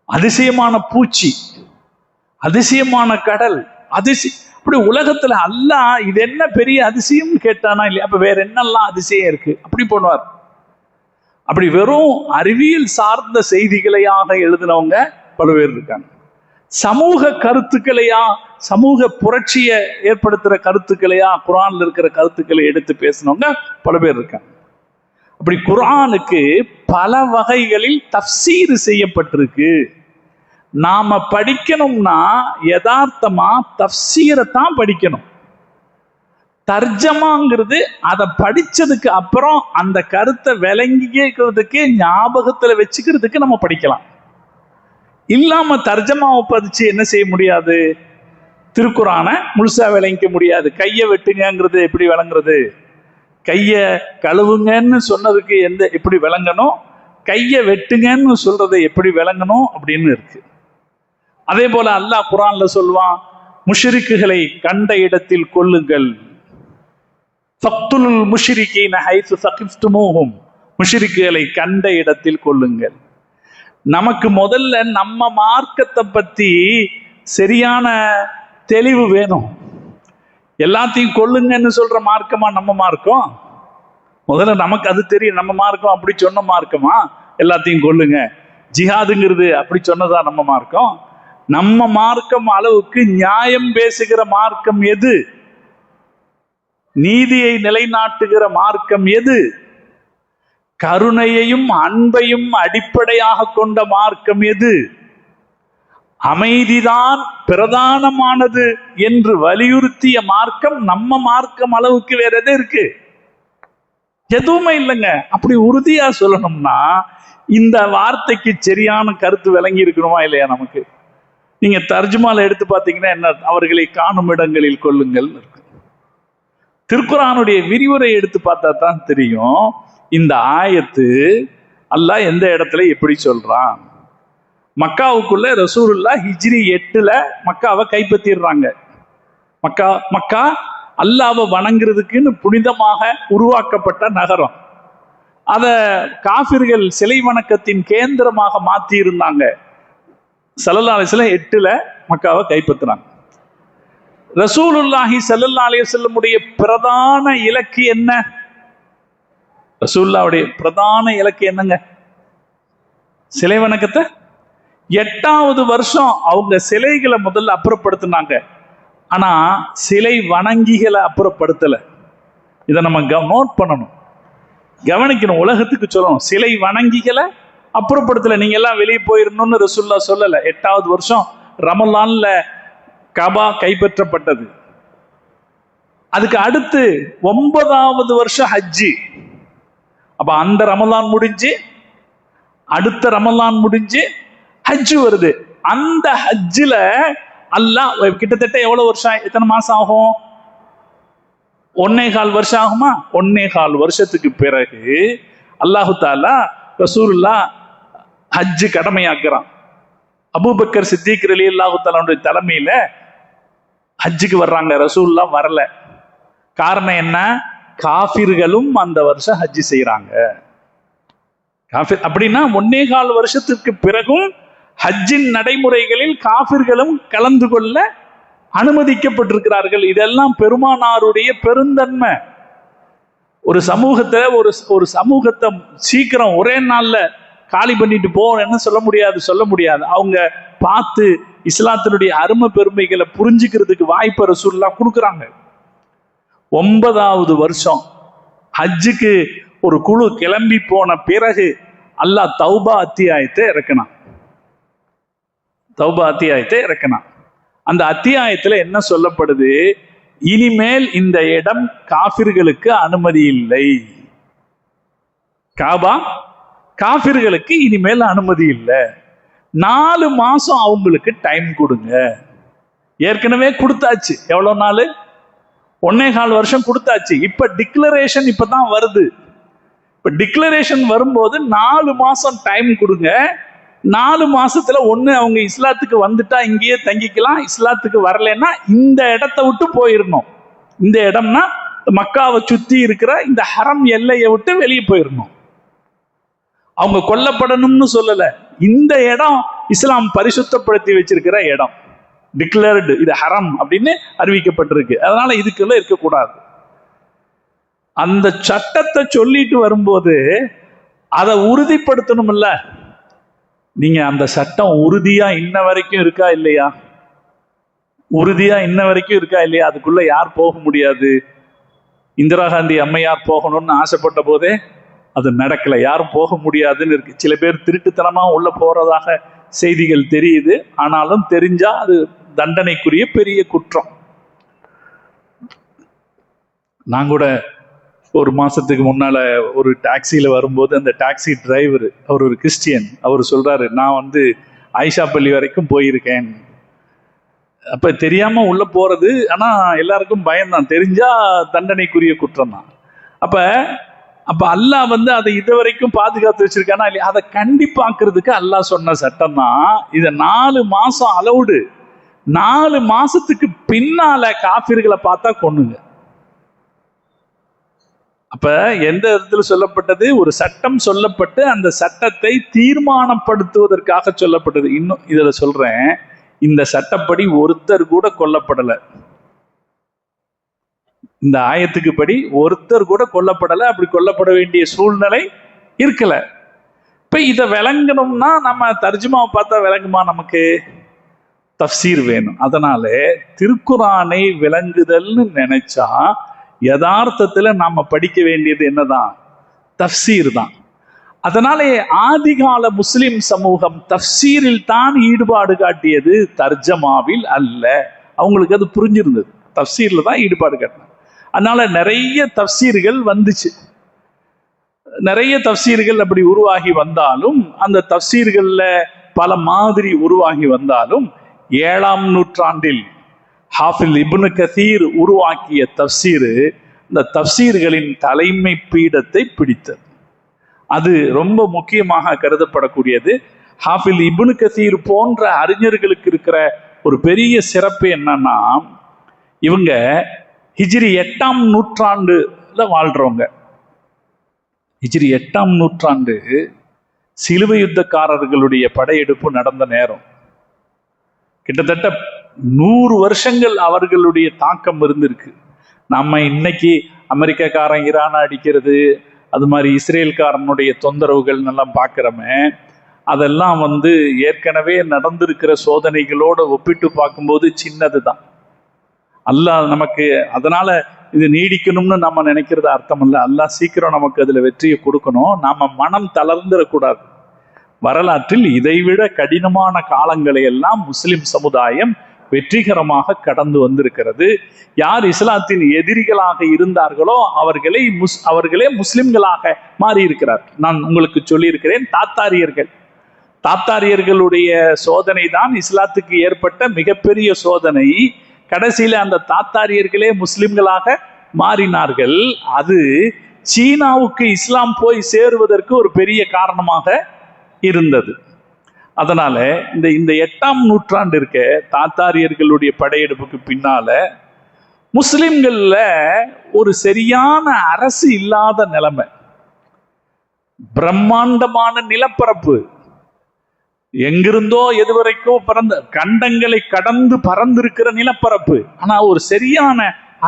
அதிசயமான பூச்சி, அதிசயமான கடல், அப்படி உலகத்துல அல்லாஹ் இது என்ன பெரிய அதிசயம் கேட்டானா இல்லையா? அப்ப வேற என்னெல்லாம் அதிசயம் இருக்கு அப்படி பண்ணுவார். அப்படி வெறும் அறிவியல் சார்ந்த செய்திகளையாக எழுதினவங்க பல பேர் இருக்காங்க. சமூக கருத்துக்களையா, சமூக புரட்சியை ஏற்படுத்துற கருத்துக்களையா, குர்ஆன்ல இருக்கிற கருத்துக்களை எடுத்து பேசினவங்க பல பேர் இருக்காங்க. அப்படி குர்ஆனுக்கு பல வகைகளில் தஃப்சீர் செய்யப்பட்டிருக்கு. நாம படிக்கணும்னா யதார்த்தமா தஃப்சீரை தான் படிக்கணும். தர்ஜமாங்கிறது அதை படிச்சதுக்கு அப்புறம் அந்த கருத்தை விளங்கிக்கிறதுக்கு, ஞாபகத்துல வச்சுக்கிறதுக்கு நம்ம படிக்கலாம். இல்லாம தர்ஜமாவை பதிச்சு என்ன செய்ய முடியாது? திருக்குரானை முழுசா விளங்கிக்க முடியாது. கையை வெட்டுங்கிறது எப்படி விளங்குறது? கைய கழுவுங்கன்னு சொன்னதுக்கு எப்படி விளங்கணும், கையை வெட்டுங்கன்னு சொல்றதை எப்படி விளங்கணும் அப்படின்னு இருக்கு. அதே போல அல்லாஹ் குர்ஆன்ல சொல்வான், முஷ்ரிக்குகளை கண்ட இடத்தில் கொல்லுங்கள். ஃபக்துல் முஷ்ரிகீன ஹைஸு ஸகிஃப்துமூஹும், முஷ்ரிக்குகளை கண்ட இடத்தில் கொல்லுங்கள். நமக்கு முதல்ல நம்ம மார்க்கத்தை பத்தி சரியான தெளிவு வேணும். எல்லாத்தையும் கொல்லுங்கன்னு சொல்ற மார்க்கமா நம்ம மார்க்கம்? முதல்ல நமக்கு அது தெரியும். நம்ம மார்க்கம் அப்படி சொன்ன மார்க்கமா? எல்லாத்தையும் கொல்லுங்க, ஜிஹாதுங்கிறது அப்படி சொன்னதா நம்ம மார்க்கம்? நம்ம மார்க்கம் அளவுக்கு நியாயம் பேசுகிற மார்க்கம் எது? நீதியை நிலைநாட்டுகிற மார்க்கம் எது? கருணையையும் அன்பையும் அடிப்படையாக கொண்ட மார்க்கம் எது? அமைதிதான் பிரதானமானது என்று வலியுறுத்திய மார்க்கம் நம்ம மார்க்கம் அளவுக்கு வேற எது இருக்கு? எதுவுமே இல்லைங்க. அப்படி உறுதியா சொல்லணும்னா இந்த வார்த்தைக்கு சரியான கருத்து விளங்கி இருக்கணுமா இல்லையா? நமக்கு நீங்க தர்ஜுமால எடுத்து பார்த்தீங்கன்னா என்ன, அவர்களை காணும் இடங்களில் கொல்லுங்கள் இருக்கு. திருக்குரானுடைய விரிவுரை எடுத்து பார்த்தா தான் தெரியும் இந்த ஆயத்து அல்லாஹ் எந்த இடத்துல எப்படி சொல்றான். மக்காவுக்குள்ள ரசூலுல்லாஹ் ஹிஜ்ரி 8 மக்காவை கைப்பற்றிடுறாங்க. மக்கா அல்லாஹ்வை வணங்குறதுக்குன்னு புனிதமாக உருவாக்கப்பட்ட நகரம். அத காஃபிர்கள் சிலை வணக்கத்தின் கேந்திரமாக மாத்தி இருந்தாங்க. ஸல்லல்லாஹு அலைஹி வஸல்லம் 8 மக்காவை கைப்பற்றுறாங்க. ரசூலுல்லாஹி ஸல்லல்லாஹு அலைஹி வஸல்லமுடைய பிரதான இலக்கு என்ன? ரசூலுல்லாஹ்வுடைய பிரதான இலக்கு என்னங்க? சிலை வணக்கத்தை 8வது வருஷம் அவங்க சிலைகளை முதல்ல அப்புறப்படுத்தினாங்க. ஆனா சிலை வணங்கிகளை அப்புறப்படுத்தல. இதை நம்ம நோட் பண்ணணும், கவனிக்கணும், உலகத்துக்கு சொல்லணும். சிலை வணங்கிகளை அப்புறப்படுத்தல. நீங்க எல்லாம் வெளியே போயிடணும்னு ரசூலுல்லாஹ் சொல்லல. 8வது வருஷம் ரமலான்ல கபா கைப்பற்றப்பட்டது. அதுக்கு அடுத்து 9வது வருஷம் ஹஜ்ஜி. அப்ப அந்த ரமலான் முடிஞ்சு அடுத்த ரமலான் முடிஞ்சு ஹஜ்ஜு வருது. அந்த ஹஜ்ஜில் அல்லாஹ் கிட்டத்தட்ட எவ்வளவு வருஷம், எத்தனை மாசம் ஆகும்? 1.25 வருஷம் ஆகுமா? 1.25 வருஷத்துக்கு பிறகு அல்லாஹு தாலா ரசூலுல்லாஹ் ஹஜ்ஜு கடமையாக்குறான். அபூபக்கர் சித்திக் ரலியல்லாஹு தஆலாவுடைய தலைமையில ஹஜ்ஜுக்கு வர்றாங்க. ரசூலுல்லாஹ் வரல. காரணம் என்ன? காஃபிர்களும் அந்த வருஷம் ஹஜ்ஜு செய்யறாங்க. காஃபிர் அப்படின்னா 1.25 வருஷத்திற்கு பிறகும் ஹஜ்ஜின் நடைமுறைகளில் காஃபிர்களும் கலந்து கொள்ள அனுமதிக்கப்பட்டிருக்கிறார்கள். இதெல்லாம் பெருமானாருடைய பெருந்தன்மை. ஒரு சமூகத்தை ஒரு சமூகத்தை சீக்கிரம் ஒரே நாள்ல காலி பண்ணிட்டு போன்னு சொல்ல முடியாது. அவங்க பார்த்து இஸ்லாத்தினுடைய அருமை பெருமைகளை புரிஞ்சுக்கிறதுக்கு வாய்ப்பு ரசூலுல்லாஹ் கொடுக்குறாங்க. 9வது வருஷம் ஹஜ்ஜுக்கு ஒரு குழு கிளம்பி போன பிறகு அல்லாஹ் தௌபா அத்தியாயத்தை இறக்கினான். அந்த அத்தியாயத்துல என்ன சொல்லப்படுது? இனிமேல் இந்த இடம் காஃபிர்களுக்கு அனுமதி இல்லை. காபா காஃபிர்களுக்கு இனிமேல் அனுமதி இல்லை. 4 மாசம் அவங்களுக்கு டைம் கொடுங்க. ஏற்கனவே கொடுத்தாச்சு. எவ்வளவு நாள்? 1.25 வருஷம் கொடுத்தாச்சு. இப்ப டிக்ளரேஷன் இப்பதான் வருது. இப்ப டிக்ளரேஷன் வரும்போது 4 மாசம் டைம் கொடுங்க. 4 மாசத்துல ஒண்ணு அவங்க இஸ்லாத்துக்கு வந்துட்டா இங்கேயே தங்கிக்கலாம், இஸ்லாத்துக்கு வரலன்னா இந்த இடத்தை விட்டு போயிடணும். இந்த இடம்னா மக்காவை சுத்தி இருக்கிற இந்த ஹரம் எல்லையை விட்டு வெளியே போயிடணும். அவங்க கொல்லப்படணும்னு சொல்லல. இந்த இடம் இஸ்லாம் பரிசுத்தப்படுத்தி வச்சிருக்கிற இடம், டிக்ளேர்டு, இது ஹரம் அப்படின்னு அறிவிக்கப்பட்டிருக்கு. அதனால இதுக்குள்ள இருக்கக்கூடாது. அந்த சட்டத்தை சொல்லிட்டு வரும்போது அதை உறுதிப்படுத்தணும்ல. நீங்க அந்த சட்டம் உறுதியா இன்ன வரைக்கும் இருக்கா இல்லையா? அதுக்குள்ள யார் போக முடியாது? இந்திரா காந்தி அம்மையார் போகணும்னு ஆசைப்பட்ட போதே அது நடக்கல. யாரும் போக முடியாதுன்னு இருக்கு. சில பேர் திருட்டுத்தனமா உள்ள போறதாக செய்திகள் தெரியுது. ஆனாலும் தெரிஞ்சா அது தண்டனைக்குரிய பெரிய குற்றம். நான் கூட ஒரு மாசத்துக்கு முன்னால ஒரு டாக்ஸியில வரும்போது அந்த டாக்ஸி டிரைவர், அவர் ஒரு கிறிஸ்டியன், அவர் சொல்றாரு, நான் ஆயிஷா பள்ளி வரைக்கும் போயிருக்கேன். அப்ப தெரியாம உள்ள போறது, ஆனா எல்லாருக்கும் பயம்தான், தெரிஞ்சா தண்டனைக்குரிய குற்றம் தான். அப்ப அல்லாஹ் அதை இதுவரைக்கும் பாதுகாத்து வச்சிருக்கானா இல்லையா? அதை கண்டிப்பாக்குறதுக்கு அல்லாஹ் சொன்ன சட்டம் தான். இதை 4 மாசம் அலவுடு. 4 மாசத்துக்கு பின்னால காஃபிர்களை பார்த்தா கொன்னுங்க. அப்ப எந்த இடத்துல சொல்லப்பட்டது? ஒரு சட்டம் சொல்லப்பட்டு அந்த சட்டத்தை தீர்மானப்படுத்துவதற்காக சொல்லப்பட்டது. இன்னும் இதுல சொல்றேன், இந்த சட்டப்படி ஒருத்தர் கூட கொல்லப்படல. இந்த ஆயத்துக்கு படி ஒருத்தர் கூட கொல்லப்படல. அப்படி கொல்லப்பட வேண்டிய சூழ்நிலை இருக்கல. இப்ப இதை விளங்கணும்னா நம்ம தர்ஜுமாவை பார்த்தா விளங்குமா? நமக்கு தஃப்சீர் வேணும். அதனால திருக்குரானை விளங்குதல்னு நினைச்சா யதார்த்தத்துல நாம படிக்க வேண்டியது என்னதான்? தஃப்சீர் தான். அதனாலே ஆதிகால முஸ்லிம் சமூகம் தஃப்சீரில் தான் ஈடுபாடு காட்டியது, தர்ஜமாவில் அல்ல. அவங்களுக்கு அது புரிஞ்சிருந்தது. தஃப்சீர்ல தான் ஈடுபாடு காட்டினாங்க. அதனால நிறைய தஃப்சீர்கள் வந்துச்சு. நிறைய தஃப்சீர்கள் அப்படி உருவாகி வந்தாலும், அந்த தஃப்சீர்கள்ல பல மாதிரி உருவாகி வந்தாலும், 7ஆம் நூற்றாண்டில் ஹாஃபில் இப்னு கதீர் உருவாக்கிய தஃப்சீர் இந்த தஃப்சீர்களின் தலைமை பீடத்தை பிடித்தது. அது ரொம்ப முக்கியமாக கருதப்படக்கூடியது. ஹாஃபில் இப்னு கதீர் போன்ற அறிஞர்களுக்கு இருக்கிற ஒரு பெரிய சிறப்பு என்னன்னா, இவங்க ஹிஜ்ரி 8ஆம் நூற்றாண்டுல வாழ்றவங்க. ஹிஜ்ரி 8ஆம் நூற்றாண்டு சிலுவை யுத்தக்காரர்களுடைய படையெடுப்பு நடந்த நேரம். கிட்டத்தட்ட 100 வருஷங்கள் அவர்களுடைய தாக்கம் இருந்திருக்கு. நம்ம இன்னைக்கு அமெரிக்காக்காரன் ஈரானை அடிக்கிறது, அது மாதிரி இஸ்ரேல்காரனுடைய தொந்தரவுகள் எல்லாம் பார்க்கிறோமே, அதெல்லாம் ஏற்கனவே நடந்திருக்கிற சோதனைகளோட ஒப்பிட்டு பார்க்கும்போது சின்னது தான். அல்லாஹ் நமக்கு அதனால இது நீடிக்கணும்னு நம்ம நினைக்கிறது அர்த்தம் இல்லை. அல்லாஹ் சீக்கிரம் நமக்கு அதுல வெற்றியை கொடுக்கணும். நாம மனம் தளர்ந்துடக்கூடாது. வரலாற்றில் இதைவிட கடினமான காலங்களை எல்லாம் முஸ்லிம் சமுதாயம் வெற்றிகரமாக கடந்து வந்திருக்கிறது. யார் இஸ்லாத்தின் எதிரிகளாக இருந்தார்களோ அவர்களே முஸ்லிம்களாக மாறி இருக்கிறார். நான் உங்களுக்கு சொல்லியிருக்கிறேன், தாத்தாரியர்களுடைய சோதனை தான் இஸ்லாத்துக்கு ஏற்பட்ட மிகப்பெரிய சோதனை. கடைசியில அந்த தாத்தாரியர்களே முஸ்லிம்களாக மாறினார்கள். அது சீனாவுக்கு இஸ்லாம் போய் சேருவதற்கு ஒரு பெரிய காரணமாக இருந்தது. அதனால இந்த 8ஆம் நூற்றாண்டு இருக்க தாத்தாரியர்களுடைய படையெடுப்புக்கு பின்னால முஸ்லிம்கள்ல ஒரு சரியான அரசு இல்லாத நிலைமை, பிரம்மாண்டமான நிலப்பரப்பு, எங்கிருந்தோ எதுவரைக்கோ பறந்த கண்டங்களை கடந்து பறந்திருக்கிற நிலப்பரப்பு, ஆனா ஒரு சரியான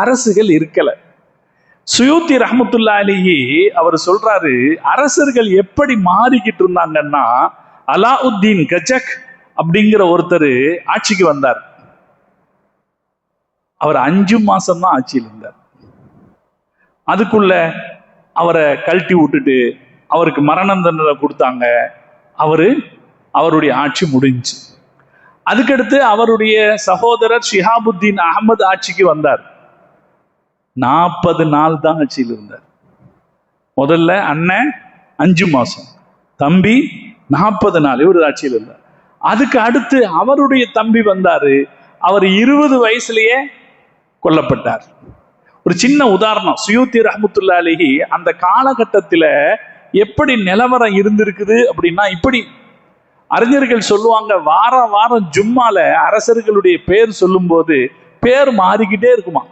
அரசுகள் இருக்கல. சுயூத்தி ரஹ்மத்துல்லாஹி அலைஹி அவர் சொல்றாரு, அரசர்கள் எப்படி மாறிக்கிட்டு இருந்தாங்கன்னா, அலாவுத்தீன் கஜக் அப்படிங்கிற ஒருத்தர் ஆட்சிக்கு வந்தார். அவர் 5 மாசம் தான் ஆட்சியில் இருந்தார். அதுக்குள்ள அவரை கழட்டி விட்டுட்டு அவருக்கு மரண தண்டனை கொடுத்தாங்க. அவருடைய ஆட்சி முடிஞ்சு. அதுக்கடுத்து அவருடைய சகோதரர் ஷிஹாபுத்தீன் அகமது ஆட்சிக்கு வந்தார். 40 நாள் தான் ஆட்சியில் இருந்தார். முதல்ல அண்ணன் 5 மாசம், தம்பி 40 நாள் இவர் ஆட்சியில் இருந்தார். அதுக்கு அடுத்து அவருடைய தம்பி வந்தாரு. அவர் 20 வயசுலயே கொல்லப்பட்டார். ஒரு சின்ன உதாரணம், சுயூத்தி ரஹ்மத்துல்லாஹி அலைஹி அந்த காலகட்டத்தில் எப்படி நிலவரம் இருந்திருக்குது அப்படின்னா, இப்படி அறிஞர்கள் சொல்லுவாங்க, வாரம் வாரம் ஜும்மால அரசர்களுடைய பேர் சொல்லும் போது பேர் மாறிக்கிட்டே இருக்குமா.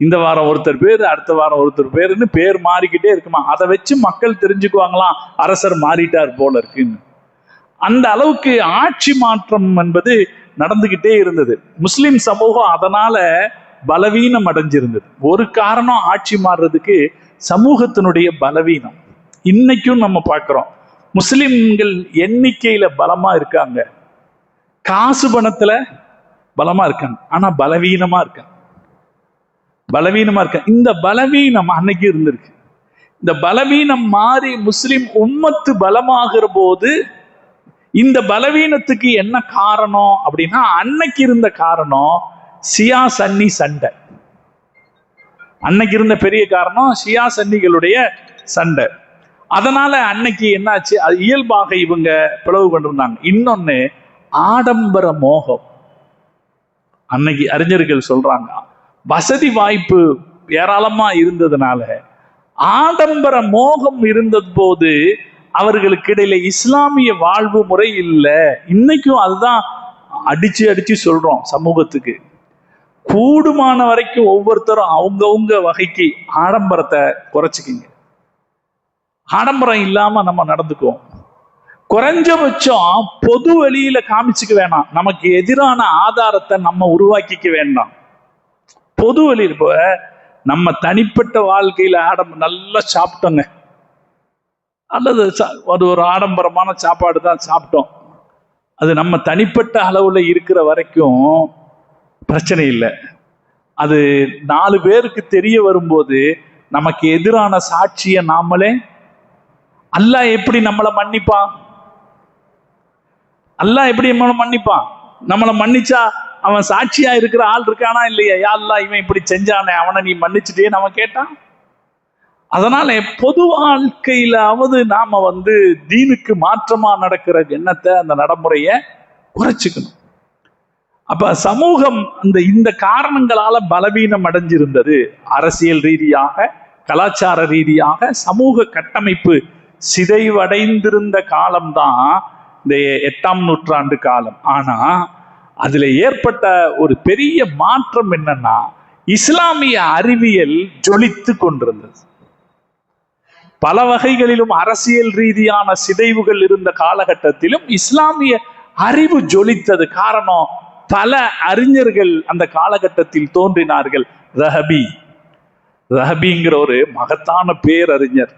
இந்த வாரம் ஒருத்தர் பேர், அடுத்த வாரம் ஒருத்தர் பேருன்னு பேர் மாறிக்கிட்டே இருக்குமா. அதை வச்சு மக்கள் தெரிஞ்சுக்குவாங்களாம் அரசர் மாறிட்டார் போல இருக்குன்னு. அந்த அளவுக்கு ஆட்சி மாற்றம் என்பது நடந்துகிட்டே இருந்தது. முஸ்லிம் சமூகம் அதனால பலவீனம் அடைஞ்சிருந்தது. ஒரு காரணம் ஆட்சி மாறுறதுக்கு சமூகத்தினுடைய பலவீனம். இன்னைக்கும் நம்ம பார்க்கிறோம், முஸ்லிம்கள் எண்ணிக்கையில பலமா இருக்காங்க, காசு பணத்துல பலமா இருக்காங்க, ஆனா பலவீனமா இருக்காங்க. இந்த பலவீனம் அன்னைக்கு இருந்திருக்கு. இந்த பலவீனம் மாறி முஸ்லிம் உம்மத்து பலமாகிற போது இந்த பலவீனத்துக்கு என்ன காரணம் அப்படின்னா, அன்னைக்கு இருந்த காரணம் ஷியா சன்னி சண்டை. அன்னைக்கு இருந்த பெரிய காரணம் ஷியா சன்னிகளுடைய சண்டை. அதனால அன்னைக்கு என்னாச்சு, அது இயல்பாக இவங்க பிளவு கொண்டிருந்தாங்க. இன்னொன்னு ஆடம்பர மோகம். அன்னைக்கு அறிஞர்கள் சொல்றாங்க, வசதி வாய்ப்பு ஏராளமா இருந்ததுனால ஆடம்பர மோகம் இருந்தது போது அவர்களுக்கு இடையில இஸ்லாமிய வாழ்வு முறை இல்லை. இன்னைக்கும் அதுதான் அடிச்சு சொல்றோம் சமூகத்துக்கு. கூடுமான வரைக்கும் ஒவ்வொருத்தரும் அவங்கவுங்க வகைக்கு ஆடம்பரத்தை குறைச்சிக்கிங்க. ஆடம்பரம் இல்லாம நம்ம நடந்துக்குவோம். குறைஞ்சபட்சம் பொது வெளியில காமிச்சுக்க வேணாம். நமக்கு எதிரான ஆதாரத்தை நம்ம உருவாக்கிக்க வேண்டாம். பொது வெளியில் இப்போ நம்ம தனிப்பட்ட வாழ்க்கையில நல்லா சாப்பிட்டோங்க, அல்லது ஒரு ஆடம்பரமான சாப்பாடு தான் சாப்பிட்டோம், அது நம்ம தனிப்பட்ட அளவுல இருக்கிற வரைக்கும் பிரச்சனை இல்லை. அது 4 பேருக்கு தெரிய வரும்போது நமக்கு எதிரான சாட்சியை நாமளே, அல்லாஹ் எப்படி நம்மளை மன்னிப்பான்? அல்லாஹ் எப்படி நம்மளை மன்னிப்பான்? நம்மளை மன்னிச்சா அவன் சாட்சியா இருக்கிற ஆள் இருக்கானா இல்லையா? யா அல்லாஹ் இவன் இப்படி செஞ்சானே, அவனை நீ மன்னிச்சுட்டே நம்ம கேட்டான். அதனால பொது வாழ்க்கையிலாவது நாம தீனுக்கு மாற்றமா நடக்கிற எண்ணத்தை, அந்த நடைமுறைய குறைச்சிக்கணும். அப்ப சமூகம் இந்த காரணங்களால பலவீனம் அடைஞ்சிருந்தது. அரசியல் ரீதியாக, கலாச்சார ரீதியாக சமூக கட்டமைப்பு சிதைவடைந்திருந்த காலம்தான் இந்த 8ஆம் நூற்றாண்டு காலம். ஆனா அதுல ஏற்பட்ட ஒரு பெரிய மாற்றம் என்னன்னா, இஸ்லாமிய அறிவியல் ஜொலித்து கொண்டிருந்தது. பல வகைகளிலும் அரசியல் ரீதியான சிதைவுகள் இருந்த காலகட்டத்திலும் இஸ்லாமிய அறிவு ஜொலித்தது. காரணம், பல அறிஞர்கள் அந்த காலகட்டத்தில் தோன்றினார்கள். ரஹபிங்கிற ஒரு மகத்தான பேரறிஞர்.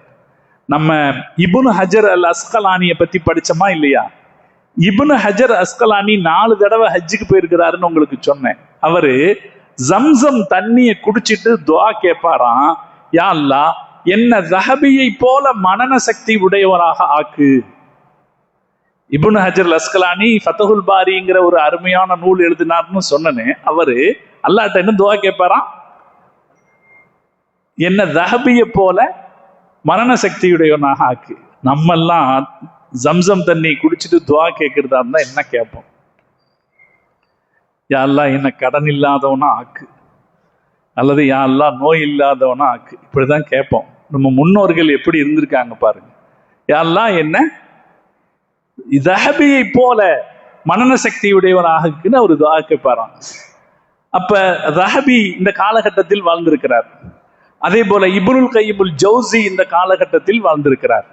நம்ம இப்னு ஹஜர் அல் அஸ்கலானியை பத்தி படிச்சோமா இல்லையா? இப்னு ஹஜர் அஸ்கலானி 4 தடவை ஹஜ்ஜுக்கு போயிருக்கிறாருன்னு உங்களுக்கு சொன்னேன். அவரு ஜம்சம் தண்ணியை குடிச்சிட்டு துஆ கேட்பாராம், யா அல்லாஹ் என்ன ரஹபியை போல மனன சக்தி உடையவராக ஆக்கு. இப்னு ஹஜர் அஸ்கலானி ஃபதஹுல் பாரிங்கிற ஒரு அருமையான நூல் எழுதினார்னு சொன்னனே. அவரு அல்லாஹ்ட்ட என்ன துஆ கேட்பாராம், என்ன ரஹபியை போல மரண சக்தியுடையவனாக ஆக்கு. நம்மெல்லாம் ஜம்சம் தண்ணி குடிச்சிட்டு துவா கேட்கறதா இருந்தா என்ன கேட்போம்? யா அல்லாஹ் என்ன கடன் இல்லாதவனா ஆக்கு, அல்லது யா அல்லாஹ் நோய் இல்லாதவனா ஆக்கு. இப்படிதான் கேட்போம். நம்ம முன்னோர்கள் எப்படி இருந்திருக்காங்க பாருங்க. யா அல்லாஹ் என்ன தஹபியை போல மனன சக்தியுடையவனாகுன்னு ஒரு துவா கேட்பாராம். அப்ப ரஹபி இந்த காலகட்டத்தில் வாழ்ந்திருக்கிறார். அதே போல இப்னுல் கையிமுல் ஜௌசி இந்த காலகட்டத்தில் வாழ்ந்திருக்கிறார்.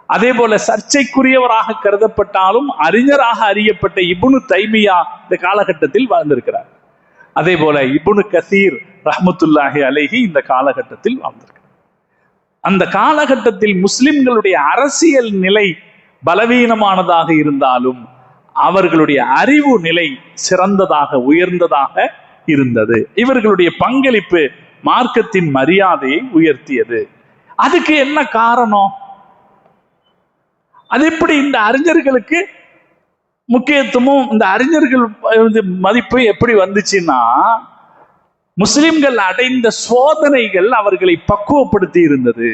அதே போல சர்ச்சைக்குரியவராக கருதப்பட்டாலும் அறிஞராக அறியப்பட்ட இப்னு தைமியா இந்த காலகட்டத்தில் வாழ்ந்திருக்கிறார். அதே போல இப்னு கசீர் ரஹ்மத்துல்லாஹி அலைஹி இந்த காலகட்டத்தில் வாழ்ந்திருக்கிறார். அந்த காலகட்டத்தில் முஸ்லிம்களுடைய அரசியல் நிலை பலவீனமானதாக இருந்தாலும் அவர்களுடைய அறிவு நிலை சிறந்ததாக உயர்ந்ததாக இருந்தது. இவர்களுடைய பங்களிப்பு மார்க்கத்தின் மரியாதையை உயர்த்தியது. அதுக்கு என்ன காரணம்? அது எப்படி இந்த அறிஞர்களுக்கு முக்கியத்துவமும் இந்த அறிஞர்கள் மதிப்பு எப்படி வந்துச்சுன்னா, முஸ்லிம்கள் அடைந்த சோதனைகள் அவர்களை பக்குவப்படுத்தி இருந்தது.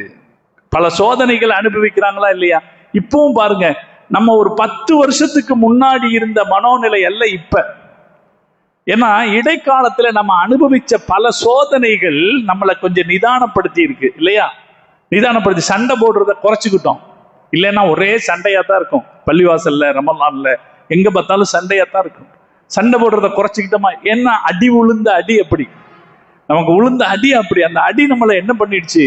பல சோதனைகள் அனுபவிக்கிறாங்களா இல்லையா? இப்பவும் பாருங்க, நம்ம ஒரு 10 வருஷத்துக்கு முன்னாடி இருந்த மனோநிலை அல்ல இப்ப. ஏன்னா இடைக்காலத்துல நம்ம அனுபவிச்ச பல சோதனைகள் நம்மளை கொஞ்சம் நிதானப்படுத்தி இருக்கு இல்லையா? நிதானப்படுத்தி சண்டை போடுறத குறைச்சிக்கிட்டோம். இல்லைன்னா ஒரே சண்டையா தான் இருக்கும். பள்ளிவாசல்ல, ரமலான்ல, எங்க பார்த்தாலும் சண்டையா தான் இருக்கும். சண்டை போடுறத குறைச்சிக்கிட்டோமா? என்ன அடி உளுந்த அடி அப்படி, நமக்கு உளுந்த அடி அப்படி. அந்த அடி நம்மளை என்ன பண்ணிடுச்சு?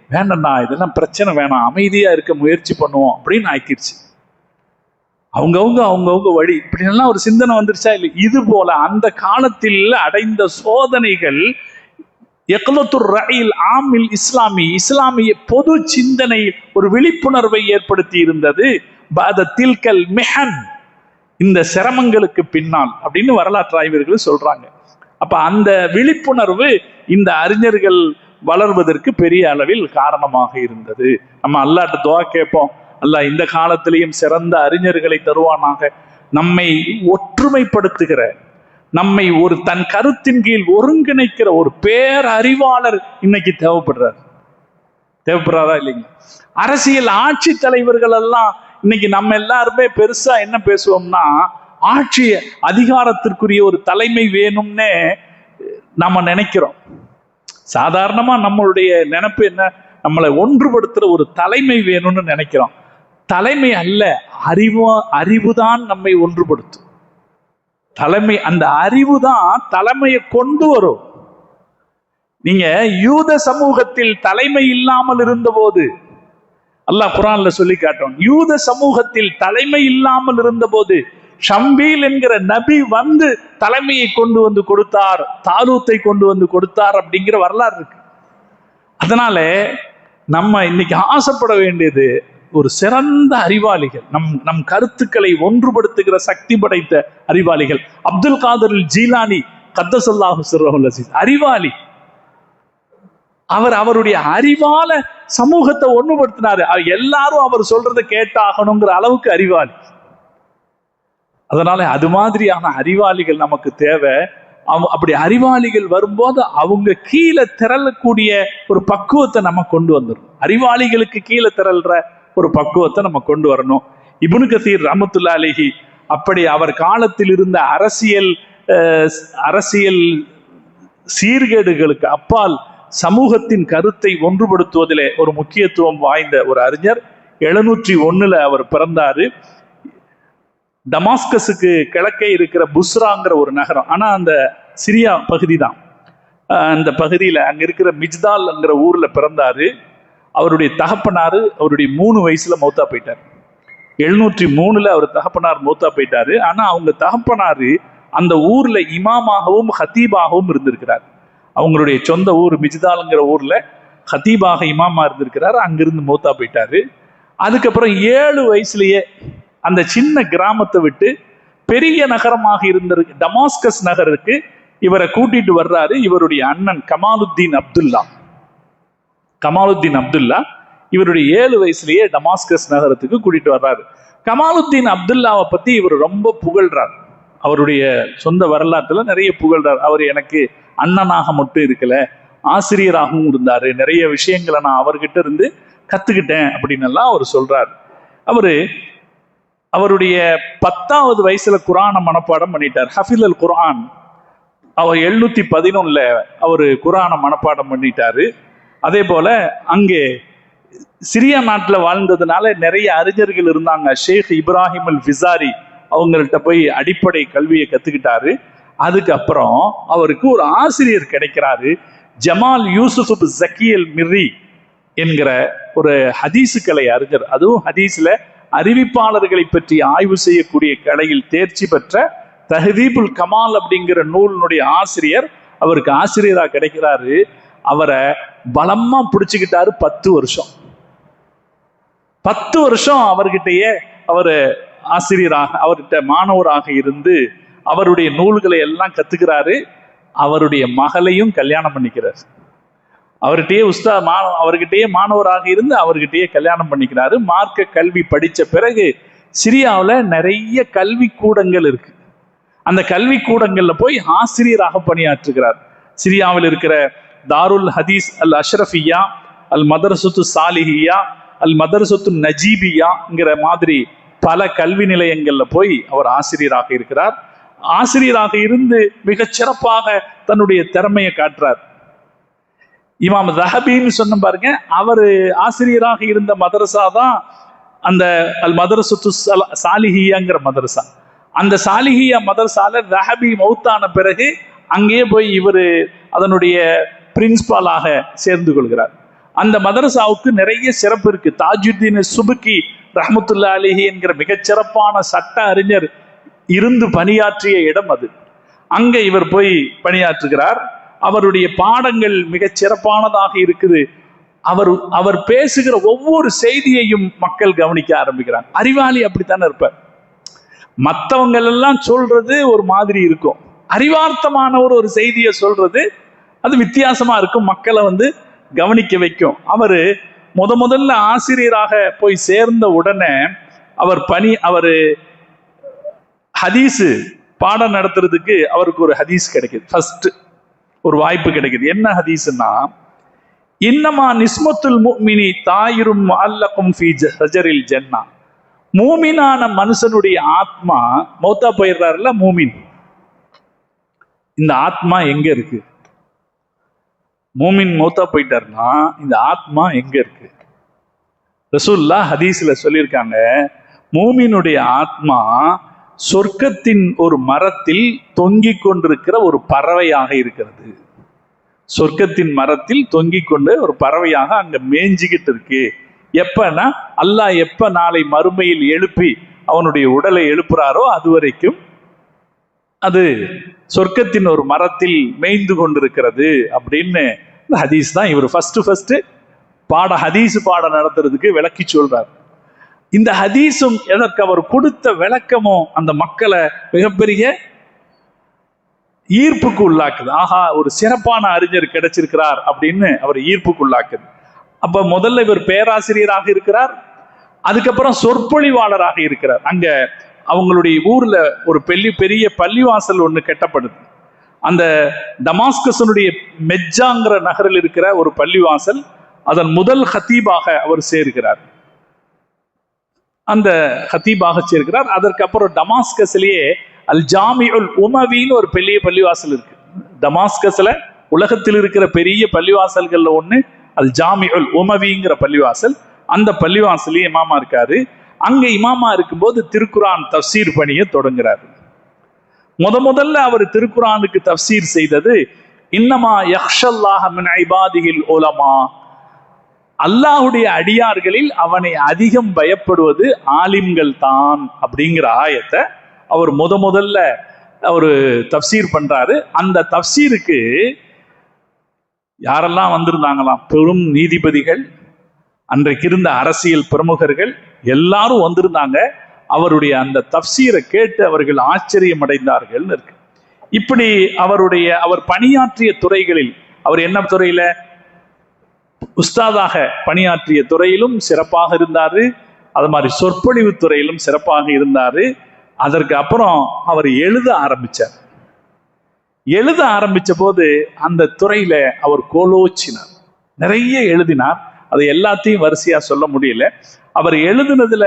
வேண்டாம்டா, இதெல்லாம் பிரச்சனை வேணாம், அமைதியா இருக்க முயற்சி பண்ணுவோம் அப்படின்னு ஆக்கிடுச்சு. அவங்கவுங்க வழி, இப்படி எல்லாம் ஒரு சிந்தனை வந்துருச்சா இல்லை? இது போல அந்த காலத்தில் அடைந்த சோதனைகள் இஸ்லாமிய பொது சிந்தனை ஒரு விழிப்புணர்வை ஏற்படுத்தி இருந்தது. இந்த சிரமங்களுக்கு பின்னால் அப்படின்னு வரலாற்று ஆய்வர்கள் சொல்றாங்க. அப்ப அந்த விழிப்புணர்வு இந்த அறிஞர்கள் வளர்வதற்கு பெரிய அளவில் காரணமாக இருந்தது. நம்ம அல்லாஹ்ட்ட துஆ கேட்போம், அல்லாஹ் இந்த காலத்திலையும் சிறந்த அறிஞர்களை தருவானாக. நம்மை ஒற்றுமைப்படுத்துகிற, நம்மை ஒரு தன் கருத்தின் கீழ் ஒருங்கிணைக்கிற ஒரு பேரறிவாளர் இன்னைக்கு தேவைப்படுறாரா இல்லைங்க? அரசியல் ஆட்சி தலைவர்கள் எல்லாம் இன்னைக்கு நம்ம எல்லாருமே பெருசா என்ன பேசுவோம்னா, ஆட்சி அதிகாரத்திற்குரிய ஒரு தலைமை வேணும்னே நம்ம நினைக்கிறோம். சாதாரணமா நம்மளுடைய நினைப்பு என்ன? நம்மளை ஒன்றுபடுத்துற ஒரு தலைமை வேணும்னு நினைக்கிறோம். தலைமை அல்ல, அறிவுதான் நம்மை ஒன்றுபடுத்தும். தலைமை, அந்த அறிவுதான் தலைமையை கொண்டு வரும். நீங்க யூத சமூகத்தில் தலைமை இல்லாமல் இருந்த போது, அல்லாஹ் குர்ஆன்ல சொல்லி காட்டும், யூத சமூகத்தில் தலைமை இல்லாமல் இருந்த போது ஷம்பீல் என்கிற நபி வந்து தலைமையை கொண்டு வந்து கொடுத்தார், தாலூத்தை கொண்டு வந்து கொடுத்தார் அப்படிங்கிற வரலாறு இருக்கு. அதனால நம்ம இன்னைக்கு ஆசைப்பட வேண்டியது ஒரு சிறந்த அறிவாளிகள், நம் கருத்துக்களை ஒன்றுபடுத்துகிற சக்தி படைத்த அறிவாளிகள். அப்துல் காதர் ஜீலானி கத்தஸல்லாஹு சிர்ரஹுல் அஸீஸ் அறிவாளி. அவருடைய அறிவால சமூகத்தை ஒன்றுபடுத்தினாரு. எல்லாரும் அவர் சொல்றதை கேட்டாகணுங்கிற அளவுக்கு அறிவாளி. அதனால அது மாதிரியான அறிவாளிகள் நமக்கு தேவை. அப்படி அறிவாளிகள் வரும்போது அவங்க கீழே திரளக்கூடிய ஒரு பக்குவத்தை நம்ம கொண்டு வந்துடும். அறிவாளிகளுக்கு கீழே திரள்ற ஒரு பக்குவத்தை நம்ம கொண்டு வரணும். இப்னு கசீர் ரஹ்மத்துல்லாஹி அலைஹி அப்படி அவர் காலத்தில் இருந்த அரசியல் சீர்கேடுகளுக்கு அப்பால் சமூகத்தின் கருத்தை ஒன்றுபடுத்துவதிலே ஒரு முக்கியத்துவம் வாய்ந்த ஒரு அறிஞர். 701 அவர் பிறந்தாரு. டமாஸ்கஸுக்கு கிழக்கே இருக்கிற புஸ்ராங்கிற ஒரு நகரம், ஆனா அந்த சிரியா பகுதி தான். அந்த பகுதியில அங்க இருக்கிற மிஜ்தால்ங்கிற ஊர்ல பிறந்தாரு. அவருடைய தகப்பனாரு அவருடைய 3 வயசுல மௌத்தா போயிட்டார். 703 அவர் தகப்பனார் மௌத்தா போயிட்டாரு. ஆனா அவங்க தகப்பனாரு அந்த ஊர்ல இமாமாகவும் ஹத்தீபாகவும் இருந்திருக்கிறார். அவங்களுடைய சொந்த ஊர் மிஜ்தால்ங்கிற ஊர்ல ஹத்தீபாக இமாமா இருந்திருக்கிறார். அங்கிருந்து மௌத்தா போயிட்டாரு. அதுக்கப்புறம் 7 வயசுலயே அந்த சின்ன கிராமத்தை விட்டு பெரிய நகரமாக இருந்த டமாஸ்கஸ் நகருக்கு இவரை கூட்டிட்டு வர்றாரு இவருடைய அண்ணன் கமாலுத்தீன் அப்துல்லா. இவருடைய 7 வயசுலயே டமாஸ்கஸ் நகரத்துக்கு கூட்டிட்டு வர்றாரு. கமாலுத்தீன் அப்துல்லாவை பத்தி இவர் ரொம்ப புகழ்றார். அவருடைய சொந்த வரலாற்றுல நிறைய புகழ்றார். அவர் எனக்கு அண்ணனாக மட்டும் இருக்கல, ஆசிரியராகவும் இருந்தாரு. நிறைய விஷயங்களை நான் அவர்கிட்ட இருந்து கத்துக்கிட்டேன் அப்படின்னு எல்லாம் அவர் சொல்றாரு. அவருடைய 10வது வயசுல குர்ஆனை மனப்பாடம் பண்ணிட்டார். ஹஃபில் அல் குர்ஆன். அவர் 711 அவரு குர்ஆனை மனப்பாடம் பண்ணிட்டாரு. அதே போல அங்கே சிரியா நாட்டில் வாழ்ந்ததுனால நிறைய அறிஞர்கள் இருந்தாங்க. ஷேக் இப்ராஹிம் அல் ஃபிசாரி அவங்கள்ட்ட போய் அடிப்படை கல்வியை கத்துக்கிட்டாரு. அதுக்கப்புறம் அவருக்கு ஒரு ஆசிரியர் கிடைக்கிறாரு, ஜமால் யூசுப் ஜக்கி அல் மிர்ரி என்கிற ஒரு ஹதீசு கலை அறிஞர். அதுவும் ஹதீஸ்ல அறிவிப்பாளர்களை பற்றி ஆய்வு செய்யக்கூடிய கலையில் தேர்ச்சி பெற்ற தஹதீபுல் கமால் அப்படிங்கிற நூலினுடைய ஆசிரியர் அவருக்கு ஆசிரியராக கிடைக்கிறாரு. அவரை பலமா பிடிச்சுக்கிட்டாரு. 10 வருஷம் அவர்கிட்டயே அவர் ஆசிரியராக, அவர்கிட்ட மாணவராக இருந்து அவருடைய நூல்களை எல்லாம் கத்துக்கிறாரு. அவருடைய மகளையும் கல்யாணம் பண்ணிக்கிறார். அவர்கிட்டயே மாணவராக இருந்து அவர்கிட்டயே கல்யாணம் பண்ணிக்கிறாரு. மார்க்க கல்வி படிச்ச பிறகு சிரியாவில் நிறைய கல்வி கூடங்கள் இருக்கு. அந்த கல்வி கூடங்கள்ல போய் ஆசிரியராக பணியாற்றுகிறார். சிரியாவில் இருக்கிற தாருல் ஹதீஸ் அல் அஷ்ரஃபியா, அல் மதரசத்து சாலிஹியா, அல் மதரசத்து நஜீபியாங்கிற மாதிரி பல கல்வி நிலையங்கள்ல போய் அவர் ஆசிரியராக இருக்கிறார். ஆசிரியராக இருந்து மிகச் சிறப்பாக தன்னுடைய திறமையை காட்டுறார். இமாம் ரஹபின்னு சொன்ன பாருங்க, அவரு ஆசிரியராக இருந்த மதரசா தான் அந்த அல் மதரசத்து சாலிஹியாங்கிற மதரசா. அந்த சாலிஹியா மதரசால ரஹபி மௌத்தான பிறகு அங்கேயே போய் இவர் அதனுடைய பிரின்சிபாலாக சேர்ந்து கொள்கிறார். அந்த மதரசாவுக்கு நிறைய சிறப்பு இருக்கு. தாஜுத்தீன் சுபுக்கி ரஹ்மத்துல்லாஹி அலைஹி என்கிற மிகச்சிறப்பான சட்ட அறிஞர் இருந்து பணியாற்றிய இடம் அது. அங்க இவர் போய் பணியாற்றுகிறார். அவருடைய பாடங்கள் மிகச் சிறப்பானதாக இருக்குது. அவர் பேசுகிற ஒவ்வொரு செய்தியையும் மக்கள் கவனிக்க ஆரம்பிக்கிறாங்க. அறிவாளி அப்படித்தானே இருப்பார். மற்றவங்க எல்லாம் சொல்றது ஒரு மாதிரி இருக்கும், அறிவார்த்தமானவர் ஒரு செய்தியை சொல்றது அது வித்தியாசமா இருக்கும், மக்களை கவனிக்க வைக்கும். அவரு முதல்ல ஆசிரியராக போய் சேர்ந்த உடனே அவர் ஹதீஸ் பாடம் நடத்துறதுக்கு அவருக்கு ஒரு ஹதீஸ் கிடைக்குது. ஃபர்ஸ்ட் ஒரு வாய்ப்பு கிடைக்குது. என்ன ஹதீஸ்னா, இன்னமா நிஸ்மத்துல் முஃமினி தாயிரும் முஅல்லகும் ஃபீ ஷஜரில் ஜன்னா. மூமினான மனுஷனுடைய ஆத்மா மௌத்தா போயிடுறாருல மூமின், இந்த ஆத்மா எங்க இருக்கு? மூமின் மௌத்தா போயிட்டாருன்னா இந்த ஆத்மா எங்க இருக்கு? ரசூலுல்லாஹ் ஹதீஸ்ல சொல்லியிருக்காங்க, மூமினுடைய ஆத்மா சொர்க்கத்தின் ஒரு மரத்தில் தொங்கிக் கொண்டிருக்கிற ஒரு பறவையாக இருக்கிறது. சொர்க்கத்தின் மரத்தில் தொங்கிக் கொண்டு ஒரு பறவையாக அங்க மேய்ஞ்சிக்கிட்டு இருக்கு. எப்பன்னா அல்லாஹ் எப்ப நாளை மறுமையில் எழுப்பி அவனுடைய உடலை எழுப்புறாரோ அது வரைக்கும் அது சொர்க்கத்தின் ஒரு மரத்தில் மேய்ந்து கொண்டிருக்கிறது அப்படின்னு ஹதீஸ் தான் இவர் ஃபர்ஸ்ட் ஹதீஸ் பாடம் நடத்துறதுக்கு விளக்கி சொல்றார். இந்த ஹதீஸும் எதற்கு அவர் கொடுத்த விளக்கமும் அந்த மக்களை மிகப்பெரிய ஈர்ப்புக்கு உள்ளாக்குது. ஆஹா, ஒரு சிறப்பான அறிஞர் கிடைச்சிருக்கிறார் அப்படின்னு அவர் ஈர்ப்புக்கு உள்ளாக்குது. அப்ப முதல்ல இவர் பேராசிரியராக இருக்கிறார், அதுக்கப்புறம் சொற்பொழிவாளராக இருக்கிறார். அங்க அவங்களுடைய ஊர்ல ஒரு பெரிய பள்ளிவாசல் ஒண்ணு கட்டப்படுது. அந்த டமாஸ்கஸனுடைய மெஜ்ஜாங்கிற நகரில் இருக்கிற ஒரு பள்ளிவாசல், அதன் முதல் ஹத்தீபாக அவர் சேர்கிறார். அந்த ஹத்தீபாக சேர்க்கிறார். அதற்கப்புறம் டமாஸ்கஸ்லயே அல் ஜாமிஉல் உமவின்னு ஒரு பெரிய பள்ளிவாசல் இருக்கு. டமாஸ்கஸ்ல உலகத்தில் இருக்கிற பெரிய பள்ளிவாசல்கள்ல ஒண்ணு அல் ஜாமிஉல் உமவிங்கிற பள்ளிவாசல். அந்த பள்ளிவாசலே இமாமா இருக்காரு. அங்க இமாமா இருக்கும்போது திருக்குரான் தஃப்சீர் பணியை தொடங்குறாரு. முதல்ல அவர் திருக்குரானுக்கு தஃப்சீர் செய்தது இன்னமா யக்ஷல்லாஹ மின் இபாதிஹில் உலமா, அல்லாஹுடைய அடியார்களில் அவனை அதிகம் பயப்படுவது ஆலிம்கள் தான் அப்படிங்கிற ஆயத்தை அவர் முதல்ல ஒரு தஃப்சீர் பண்றாரு. அந்த தஃப்சீருக்கு யாரெல்லாம் வந்திருந்தாங்களாம்? பெரும் நீதிபதிகள், அன்றைக்கு இருந்த அரசியல் பிரமுகர்கள் எல்லாரும் வந்திருந்தாங்க. அவருடைய அந்த தஃப்சீரை கேட்டு அவர்கள் ஆச்சரியம் அடைந்தார்கள் இருக்கு. இப்படி அவர் பணியாற்றிய துறைகளில், அவர் என்ன துறையில உஸ்தாதாக பணியாற்றிய துறையிலும் சிறப்பாக இருந்தாரு, அது மாதிரி சொற்பொழிவு துறையிலும் சிறப்பாக இருந்தாரு. அதற்கு அப்புறம் அவர் எழுத ஆரம்பிச்ச போது அந்த துறையில அவர் கோலோச்சினார், நிறைய எழுதினார். அது எல்லாத்தையும் வரிசையா சொல்ல முடியல. அவர் எழுதுனதுல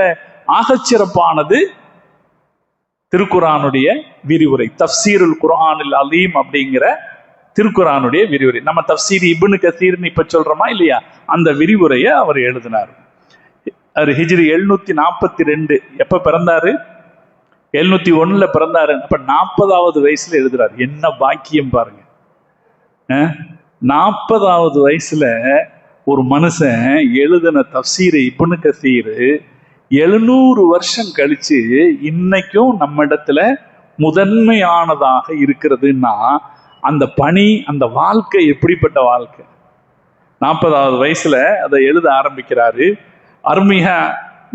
ஆகச்சிறப்பானது திருக்குரானுடைய விரிவுரை. தஃப்சீருல் குர்ஆனில் அலீம் அப்படிங்கிற திருக்குரானுடைய விரிவுரை. நம்ம தஃப்சீர் இப்னு கசீர்னு இப்ப சொல்றோமா இல்லையா, அந்த விரிவுரையை அவர் எழுதினார். அவர் ஹிஜ்ரி 742 எப்ப பிறந்தாரு? 701 பிறந்தாரு. அப்ப 40வது வயசுல எழுதுறாரு. என்ன பாக்கியம் பாருங்க. 40வது வயசுல ஒரு மனுஷன் எழுதின தஃப்சீர் இப்னு கசீர் 700 வருஷம் கழிச்சு இன்னைக்கும் நம்ம இடத்துல முதன்மையானதாக இருக்கிறதுன்னா அந்த பணி, அந்த வாழ்க்கை எப்படிப்பட்ட வாழ்க்கை. 40வது வயசுல அதை எழுத ஆரம்பிக்கிறாரு.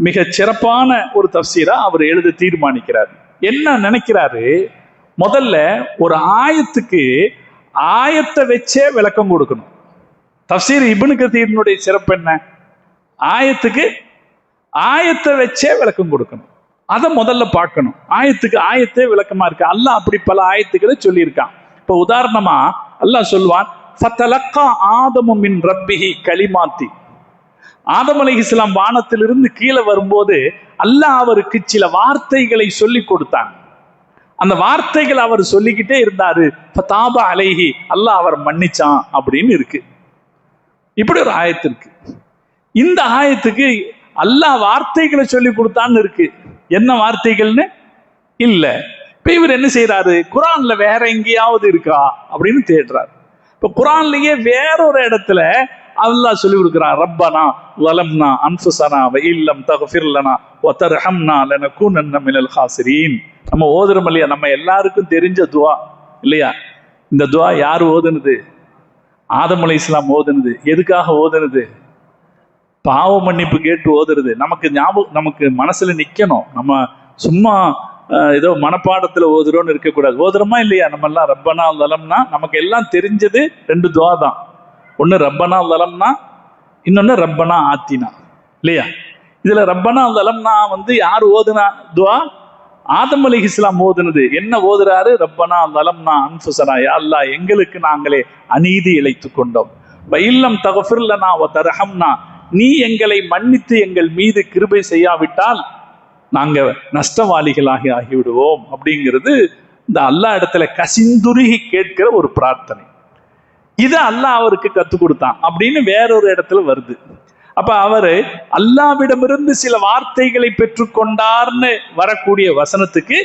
மிக சிறப்பான ஒரு தஃப்சீரா அவர் எழுத தீர்மானிக்கிறார். என்ன நினைக்கிறாரு? முதல்ல ஒரு ஆயத்துக்கு ஆயத்தை வச்சே விளக்கம் கொடுக்கணும். தஃப்சீர் இப்னு கசீரினுடைய சிறப்பு என்ன? ஆயத்துக்கு ஆயத்தை வச்சே விளக்கம் கொடுக்கணும். அதை முதல்ல பார்க்கணும். ஆயத்துக்கு ஆயத்தே விளக்கமா இருக்கு. அல்லாஹ் அப்படி பல ஆயத்துக்களை சொல்லியிருக்கான். இப்ப உதாரணமா அல்லாஹ் சொல்வான், ஃபதலக்கா ஆதமு மின் ரப்பிஹி கலிமாத்தி. ஆதம் அலைஹிஸ்ஸலாம் வானத்திலிருந்து கீழே வரும்போது அல்லாஹ் அவருக்கு சில வார்த்தைகளை சொல்லி கொடுத்தாங்க. அந்த வார்த்தைகள் அவர் சொல்லிக்கிட்டே இருந்தாரு. ஃபதாபா அலைஹி, அல்லாஹ் அவர் மன்னிச்சான் அப்படின்னு இருக்கு. இப்படி ஒரு ஆயத்து இருக்கு. இந்த ஆயத்துக்கு அல்லாஹ் வார்த்தைகளை சொல்லி கொடுத்தான்னு இருக்கு. என்ன வார்த்தைகள்னு இல்ல. இப்ப இவர் என்ன செய்யறாரு? குரான்ல வேற எங்கேயாவது இருக்கா அப்படின்னு தேடுறாரு. இப்ப குரான்லயே வேறொரு இடத்துல அல்லாஹ் சொல்லி கொடுக்கிறான், ரப்பனா வலம்னா அன்ஃபுஸனா வ இல்லம் தக்ஃபிர் லனா வ தர்ஹம்னா லனகூனன்ன மினல் ஹாசிரீன். நம்ம ஓதுறோம் இல்லையா, நம்ம எல்லாருக்கும் தெரிஞ்ச துவா இல்லையா? இந்த துவா யார் ஓதுனது? ஆதம் அலைஹிஸ்ஸலாம் ஓதுனது. எதுக்காக ஓதுனது? பாவ மன்னிப்பு கேட்டு ஓதுறது. நமக்கு ஞாபகம், நமக்கு மனசுல நிக்கணும். நம்ம சும்மா ஏதோ மனப்பாடத்துல ஓதுறோன்னு இருக்கக்கூடாது. ஓதுறோமா இல்லையா? நம்ம எல்லாம் ரப்பனா லலம்னா, நமக்கு எல்லாம் தெரிஞ்சது 2 துவா தான். ஒண்ணு ரப்பனா லலம்னா, இன்னொன்னு ரப்பனா ஆத்தினா இல்லையா? இதுல ரப்பனா லலம்னா யார் ஓதுனா துவா? ஆதம் அலைஹிஸ்ஸலாம் ஓதுனது. என்ன ஓதுறாரு? ரப்பனா லலம்னா அன்ஃபுஸனா, யா அல்லாஹ் எங்களுக்கு நாங்களே அநீதி இழைத்து கொண்டோம். வ இல்லம் தக்ஃபிர் லனா வ தர்ஹம்னா, நீ எங்களை மன்னித்து எங்கள் மீது கிருபை செய்யாவிட்டால் நாங்க நஷ்டவாளிகளாகி ஆகிவிடுவோம் அப்படிங்கிறது இந்த அல்லாஹ் இடத்துல கசிந்துருகி கேட்கிற ஒரு பிரார்த்தனை. இதை அல்லாஹ் அவருக்கு கற்றுக் கொடுத்தான் அப்படின்னு வேறொரு இடத்துல வருது. அப்ப அவரு அல்லாஹ்விடமிருந்து சில வார்த்தைகளை பெற்றுக்கொண்டார்னு வரக்கூடிய வசனத்துக்கு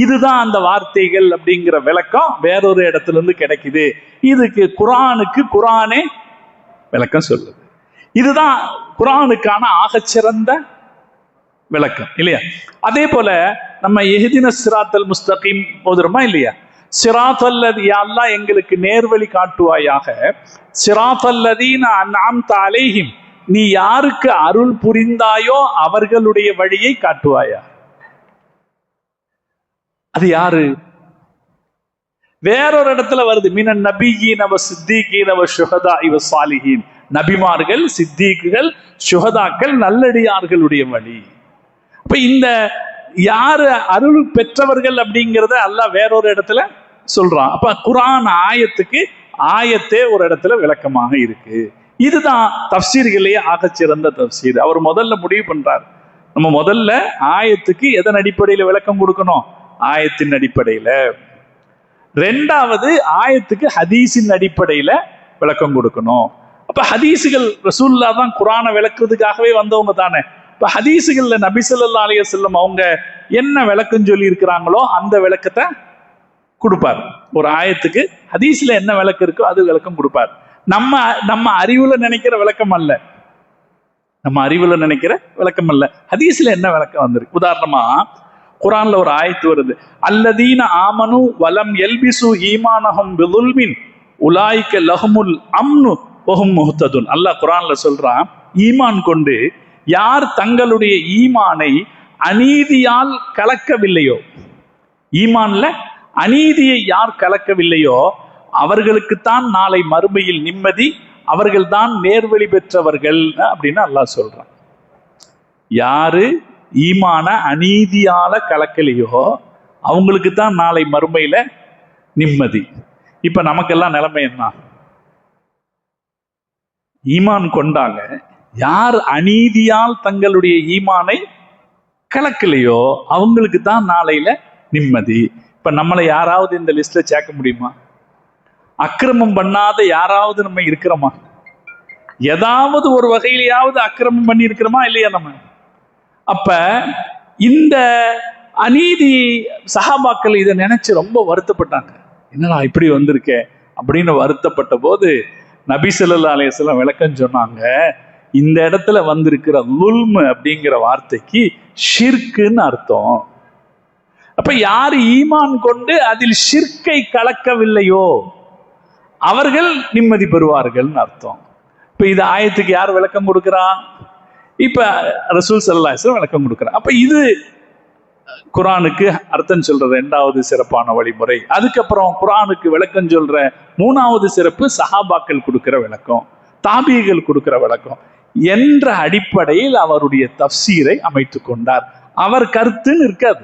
இதுதான் அந்த வார்த்தைகள் அப்படிங்கிற விளக்கம் வேறொரு இடத்துல இருந்து கிடைக்குது. இதுக்கு குரானே விளக்கம் சொல்லுது. இதுதான் குரானுக்கான ஆகச்சிறந்த விளக்கம் இல்லையா? அதே போல நம்ம இஹ்தின ஸிராத்தல் முஸ்தகீம் ஓதுறோமா இல்லையா? ஸிராத்தல்லதி, யா அல்லாஹ் எங்களுக்கு நேர்வழி காட்டுவாயாக. ஸிராத்தல்லதீன அன்அம்த அலைஹிம், நீ யாருக்கு அருள் புரிந்தாயோ அவர்களுடைய வழியை காட்டுவாயா. அது யாரு? வேறொரு இடத்துல வருது, மினன் நபியீன வ சித்தீகீன வ ஷுஹதாஇ வ ஸாலிஹீன். நபிமார்கள், சித்தீக்குகள், சுஹதாக்கள், நல்லடியார்களுடைய வழி. அப்ப இந்த யாரு அருள் பெற்றவர்கள் அப்படிங்கிறத அல்லாஹ் வேறொரு இடத்துல சொல்றான். அப்ப குர்ஆன் ஆயத்துக்கு ஆயத்தே ஒரு இடத்துல விளக்கமாக இருக்கு. இதுதான் தஃப்சீர்களையே ஆகச்சிறந்த தஃப்சீர். அவர் முதல்ல முடிவு பண்றார், நம்ம முதல்ல ஆயத்துக்கு எதன் அடிப்படையில விளக்கம் கொடுக்கணும்? ஆயத்தின் அடிப்படையில. ரெண்டாவது ஆயத்துக்கு ஹதீஸின் அடிப்படையில விளக்கம் கொடுக்கணும். அப்ப ஹதீஸுகள் ரசூலுல்லாஹ் தான் குர்ஆனை விளக்குறதுக்காகவே வந்தவங்க தானே. இப்ப ஹதீஸுகள்ல நபி ஸல்லல்லாஹு அலைஹி வஸல்லம் அவங்க என்ன விளக்கம் சொல்லி இருக்கிறாங்களோ அந்த விளக்கத்தை கொடுப்பார். ஒரு ஆயத்துக்கு ஹதீஸ்ல என்ன விளக்கம் இருக்கோ அது விளக்கம் கொடுப்பார். நம்ம அறிவுல நினைக்கிற விளக்கம் அல்ல. நம்ம அறிவுல நினைக்கிற விளக்கம் அல்ல. ஹதீஸ்ல என்ன விளக்கம் வந்திருக்கு? உதாரணமா குர்ஆன்ல ஒரு ஆயத்து வருது, அல்லதீன ஆமனு வலம் யல்பிசு ஈமானஹும் பிதுல்மின் உலாயிக லஹுமுல் அம்னு வஹும் முஹ்ததுன். அல்லாஹ் குர்ஆன்ல சொல்றான், ஈமான் கொண்டு யார் தங்களுடைய ஈமானை அநீதியால் கலக்கவில்லையோ, ஈமான்ல அநீதியை யார் கலக்கவில்லையோ அவர்களுக்குத்தான் நாளை மறுமையில் நிம்மதி, அவர்கள் தான் நேர்வழி பெற்றவர்கள் அப்படின்னு அல்லாஹ் சொல்றான். யாரு ஈமான அநீதியால கலக்கலையோ அவங்களுக்கு தான் நாளை மறுமையில நிம்மதி. இப்ப நமக்கெல்லாம் நிலைமை என்ன? ஈமான் கொண்டாங்க, யார் அநீதியால் தங்களுடைய ஈமானை கலக்கலையோ அவங்களுக்கு தான் நாளையில நிம்மதி. இப்ப நம்மளை யாராவது இந்த லிஸ்ட்ல சேர்க்க முடியுமா? அக்கிரமம் பண்ணாத யாராவது நம்ம இருக்கிறோமா? ஏதாவது ஒரு வகையிலேயாவது அக்கிரமம் பண்ணி இருக்கிறோமா இல்லையா நம்ம? அப்ப இந்த அநீதி சஹாபாக்கள் இதை நினைச்சு ரொம்ப வருத்தப்பட்டாங்க. என்னடா இப்படி வந்திருக்கே அப்படின்னு வருத்தப்பட்ட போது நபி ஸல்லல்லாஹு அலைஹி வஸல்லம் விளக்கம் சொன்னாங்க. இந்த இடத்துல வந்திருக்கிற லுல்ம் அப்படிங்கிற வார்த்தைக்கு ஷிர்க்குன்னு அர்த்தம். அப்ப யார் ஈமான் கொண்டு அதில் ஷிர்க்கை கலக்கவில்லையோ அவர்கள் நிம்மதி பெறுவார்கள் அர்த்தம். இப்ப இது ஆயத்துக்கு யார் விளக்கம் கொடுக்கிறா? இப்ப ரசூல் ஸல்லல்லாஹு அலைஹி வஸல்லம் விளக்கம் கொடுக்கிறார். அப்ப இது குர்ஆனுக்கு அர்த்தம் சொல்ற 2வது சிறப்பான வழிமுறை. அதுக்கப்புறம் குர்ஆனுக்கு விளக்கம் சொல்ற 3வது சிறப்பு சஹாபாக்கள் கொடுக்கிற விளக்கம், தாபிகள் கொடுக்கிற விளக்கம் என்ற அடிப்படையில் அவருடைய தஃப்சீரை அமைத்துக் கொண்டார். அவர் கருத்துன்னு இருக்காது.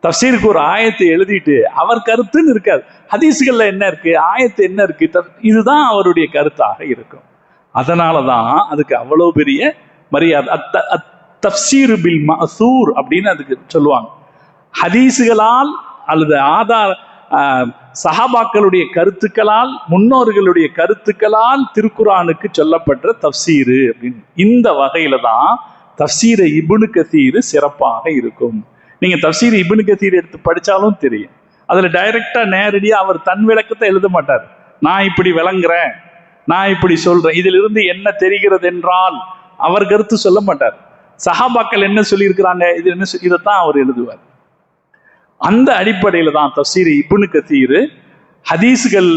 தஃப்சீருக்கு ஒரு ஆயத்தை எழுதிட்டு அவர் கருத்துன்னு இருக்காது. ஹதீஸ்கள்ல என்ன இருக்கு, ஆயத்து என்ன இருக்கு, இதுதான் அவருடைய கருத்தாக இருக்கும். அதனாலதான் அதுக்கு அவ்வளவு பெரிய மரியாதை. தஃப்சீர் பில் மஅசூர் அப்படின்னு அதுக்கு சொல்லுவாங்க. ஹதீஸுகளால் அல்லது ஆதார சஹாபாக்களுடைய கருத்துக்களால், முன்னோர்களுடைய கருத்துக்களால் திருக்குர்ஆனுக்கு சொல்லப்பட்ட தஃப்சீரு அப்படின்னு. இந்த வகையில தான் தஃப்சீர் இப்னு கஸீர் சிறப்பாக இருக்கும். நீங்க தஃப்சீர் இப்னு கஸீர் எடுத்து படிச்சாலும் தெரியும். அதுல டைரக்டா நேரடியா அவர் தன் விளக்கத்தை எழுத மாட்டார். நான் இப்படி விளங்குறேன், நான் இப்படி சொல்றேன், இதிலிருந்து என்ன தெரிகிறது என்றால் அவர் கருத்து சொல்ல மாட்டார். சஹாபாக்கள் என்ன சொல்லி இருக்கிறாங்க, இது என்ன, இதைத்தான் அவர் எழுதுவார். அந்த அடிப்படையில தான் தஃப்சீர் இப்னு கஸீர் ஹதீஸுகள்,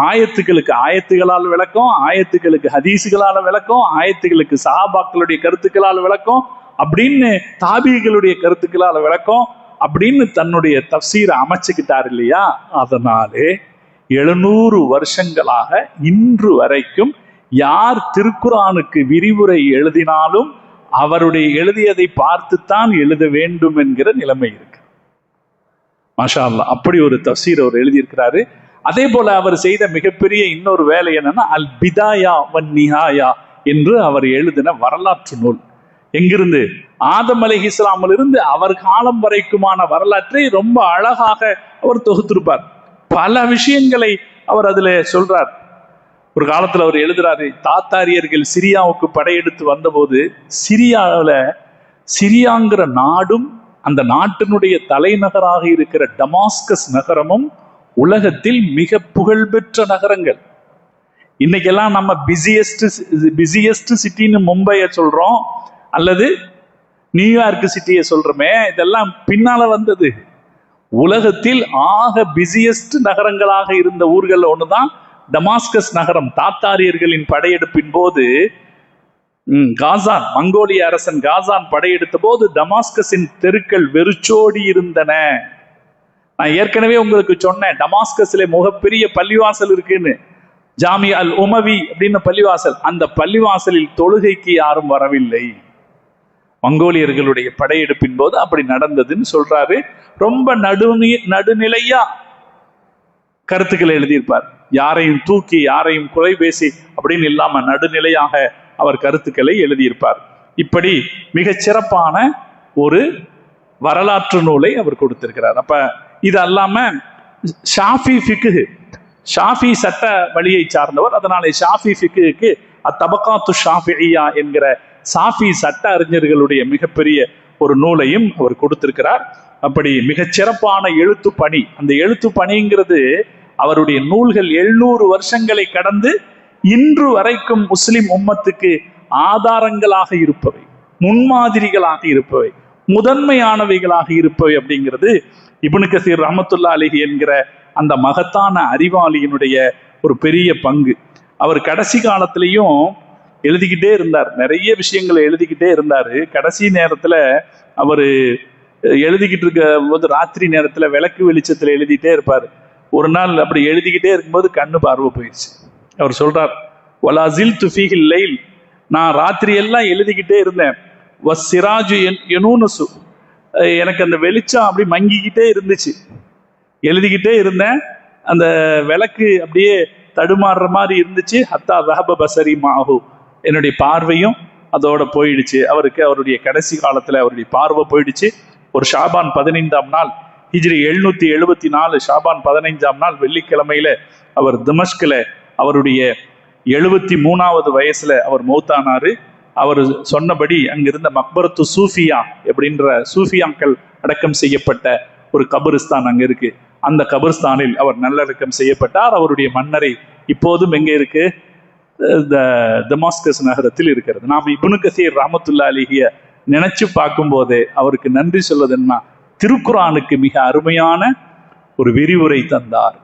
ஆயத்துக்களுக்கு ஆயத்துகளால் விளக்கம், ஆயத்துக்களுக்கு ஹதீஸுகளால் விளக்கம், ஆயத்துகளுக்கு சஹாபாக்களுடைய கருத்துக்களால் விளக்கம் அப்படின்னு, தாபிகளுடைய கருத்துக்களால் விளக்கம் அப்படின்னு தன்னுடைய தஃப்சீரை அமைச்சுக்கிட்டார் இல்லையா? அதனாலே 700 வருஷங்களாக இன்று வரைக்கும் யார் திருக்குர்ஆனுக்கு விரிவுரை எழுதினாலும் அவருடைய எழுதியதை பார்த்துத்தான் எழுத வேண்டும் என்கிற நிலைமை இருக்கு. மாஷா அல்லாஹ், அப்படி ஒரு தஃப்சீர் அவர் எழுதியிருக்கிறாரு. அதே போல அவர் செய்த மிகப்பெரிய இன்னொரு வேலை என்னன்னா அல் பிதாயா வன் நிஹாயா என்று அவர் எழுதின வரலாற்று நூல். எங்கிருந்து? ஆதம் அலைஹிஸ்ஸலாமிலிருந்து அவர் காலம் வரைக்குமான வரலாற்றை ரொம்ப அழகாக அவர் தொகுத்திருப்பார். பல விஷயங்களை அவர் அதுல சொல்றார். ஒரு காலத்துல அவர் எழுதுறாரு, தாத்தாரியர்கள் சிரியாவுக்கு படையெடுத்து வந்தபோது சிரியாங்கிற நாடும் அந்த நாட்டினுடைய தலைநகராக இருக்கிற டமாஸ்கஸ் நகரமும் உலகத்தில் மிக புகழ்பெற்ற நகரங்கள். இன்னைக்கெல்லாம் நம்ம பிஸியஸ்ட் சிட்டின்னு மும்பையை சொல்றோம் அல்லது நியூயார்க் சிட்டியை சொல்றோமே, இதெல்லாம் பின்னால வந்தது. உலகத்தில் ஆக பிஸியஸ்ட் நகரங்களாக இருந்த ஊர்கள் ஒண்ணுதான் டமாஸ்கஸ் நகரம். தாத்தாரியர்களின் படையெடுப்பின் போது காசான், மங்கோலிய அரசன் காசான் படையெடுத்த போது டமாஸ்கஸின் தெருக்கள் வெறிச்சோடி இருந்தன. நான் ஏற்கனவே உங்களுக்கு சொன்னேன், டமாஸ்கஸ்ல மிகப்பெரிய பள்ளிவாசல் இருக்குன்னு, ஜாமி அல் உமவி அப்படின்னு பள்ளிவாசல். அந்த பள்ளிவாசலில் தொழுகைக்கு யாரும் வரவில்லை. மங்கோலியர்களுடைய படையெடுப்பின் போது அப்படி நடந்ததுன்னு சொல்றாரு. ரொம்ப நடுநிலையா கருத்துக்களை எழுதியிருப்பார். யாரையும் தூக்கி யாரையும் குறை பேசி அப்படின்னு இல்லாம நடுநிலையாக அவர் கருத்துக்களை எழுதியிருப்பார். இப்படி மிகச் சிறப்பான ஒரு வரலாற்று நூலை அவர் கொடுத்திருக்கிறார். அப்ப இது அல்லாம ஷாஃபி ஃபிக்ஹ், ஷாஃபி சட்ட வழியை சார்ந்தவர். அதனால ஷாஃபி ஃபிக்ஹுக்கு அத்தபகாத்து ஷாஃபிஇய்யா என்கிற சாஃபி சட்ட அறிஞர்களுடைய மிகப்பெரிய ஒரு நூலையும் அவர் கொடுத்திருக்கிறார். அப்படி மிகச் சிறப்பான எழுத்து பணி. அந்த எழுத்து பணிங்கிறது அவருடைய நூல்கள் 700 வருஷங்களை கடந்து இன்று வரைக்கும் முஸ்லிம் உம்மத்துக்கு ஆதாரங்களாக இருப்பவை, முன்மாதிரிகளாக இருப்பவை, முதன்மையானவைகளாக இருப்பவை அப்படிங்கிறது இப்னு கஸீர் ரஹ்மத்துல்லாஹி அலைஹி என்கிற அந்த மகத்தான அறிவாளியினுடைய ஒரு பெரிய பங்கு. அவர் கடைசி காலத்திலையும் எழுதிக்கிட்டே இருந்தார், நிறைய விஷயங்களை எழுதிக்கிட்டே இருந்தாரு. கடைசி நேரத்துல அவர் எழுதிக்கிட்டு இருக்க போது ராத்திரி நேரத்துல விளக்கு வெளிச்சத்துல எழுதிட்டே இருப்பாரு. ஒரு நாள் அப்படி எழுதிக்கிட்டே இருக்கும்போது கண்ணு பார்வை போயிடுச்சு. அவர் சொல்றார், வலா ஸில்து ஃபீஹில் லைல், நான் ராத்திரி எல்லாம் எழுதிக்கிட்டே இருந்தேன். வஸ்ஸிராஜு யனூனசு, எனக்கு அந்த வெளிச்சம் அப்படி மங்கிக்கிட்டே இருந்துச்சு. எழுதிக்கிட்டே இருந்தேன், அந்த விளக்கு அப்படியே தடுமாறுற மாதிரி இருந்துச்சு. ஹத்தா ஸஹப பஸரி மாஹு, என்னுடைய பார்வையும் அதோட போயிடுச்சு. அவருடைய கடைசி காலத்துல அவருடைய பார்வை போயிடுச்சு. ஒரு ஷாபான் 15ஆம் நாள், ஹிஜ்ரி 774 ஷாபான் 15ஆம் நாள் வெள்ளிக்கிழமையில அவர் திமஷ்கில் அவருடைய 73வது வயசுல அவர் மௌத்தானாரு. அவர் சொன்னபடி அங்கிருந்த மக்பரத்து சூஃபியா அப்படின்ற சூஃபியாக்கள் அடக்கம் செய்யப்பட்ட ஒரு கபிரிஸ்தான் அங்க இருக்கு. அந்த கபிரிஸ்தானில் அவர் நல்லடக்கம் செய்யப்பட்டார். அவருடைய மன்னரை இப்போதும் எங்க இருக்கு? டமாஸ்கஸ் நகரத்தில் இருக்கிறது. நாம் இப்னு கசீர் ரஹ்மத்துல்லாஹி அலைஹிய நினைச்சு பார்க்கும் போதே அவருக்கு நன்றி சொல்வதுன்னா, திருக்குர்ஆனுக்கு மிக அருமையான ஒரு விரிவுரை தந்தார்.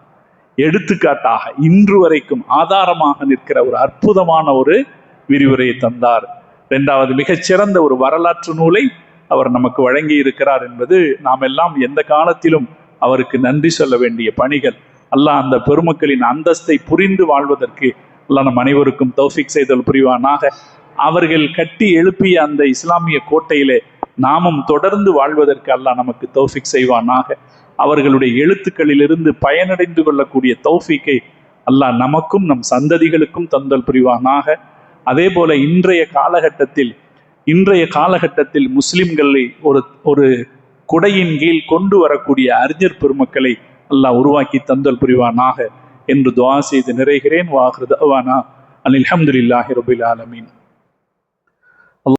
எடுத்துக்காட்டாக இன்று வரைக்கும் ஆதாரமாக நிற்கிற ஒரு அற்புதமான ஒரு விரிவுரையை தந்தார். இரண்டாவது, மிகச்சிறந்த ஒரு வரலாற்று நூலை அவர் நமக்கு வழங்கி இருக்கிறார் என்பது நாம் எல்லாம் எந்த காலத்திலும் அவருக்கு நன்றி சொல்ல வேண்டிய பணிகள். அல்லாஹ் அந்த பெருமக்களின் அந்தஸ்தை புரிந்து வாழ்வதற்கு அல்லாஹ் நம் அனைவருக்கும் தௌஃபீக் செய்தல் புரிவானாக. அவர்கள் கட்டி எழுப்பிய அந்த இஸ்லாமிய கோட்டையிலே நாமும் தொடர்ந்து வாழ்வதற்கு அல்லாஹ் நமக்கு தௌஃபீக் செய்வானாக. அவர்களுடைய எழுத்துக்களிலிருந்து பயனடைந்து கொள்ளக்கூடிய தௌஃபீக்கை அல்லாஹ் நமக்கும் நம் சந்ததிகளுக்கும் தந்தல் புரிவானாக. அதே போல இன்றைய காலகட்டத்தில் முஸ்லிம்களை ஒரு குடையின் கீழ் கொண்டு வரக்கூடிய அறிஞர் பெருமக்களை அல்லாஹ் உருவாக்கி தந்தல் புரிவானாக என்று துஆ செய்து நிறைகிறேன். வாஹிரு தஅவானா அல்ஹம்துலில்லாஹி ரப்பில் ஆலமீன்.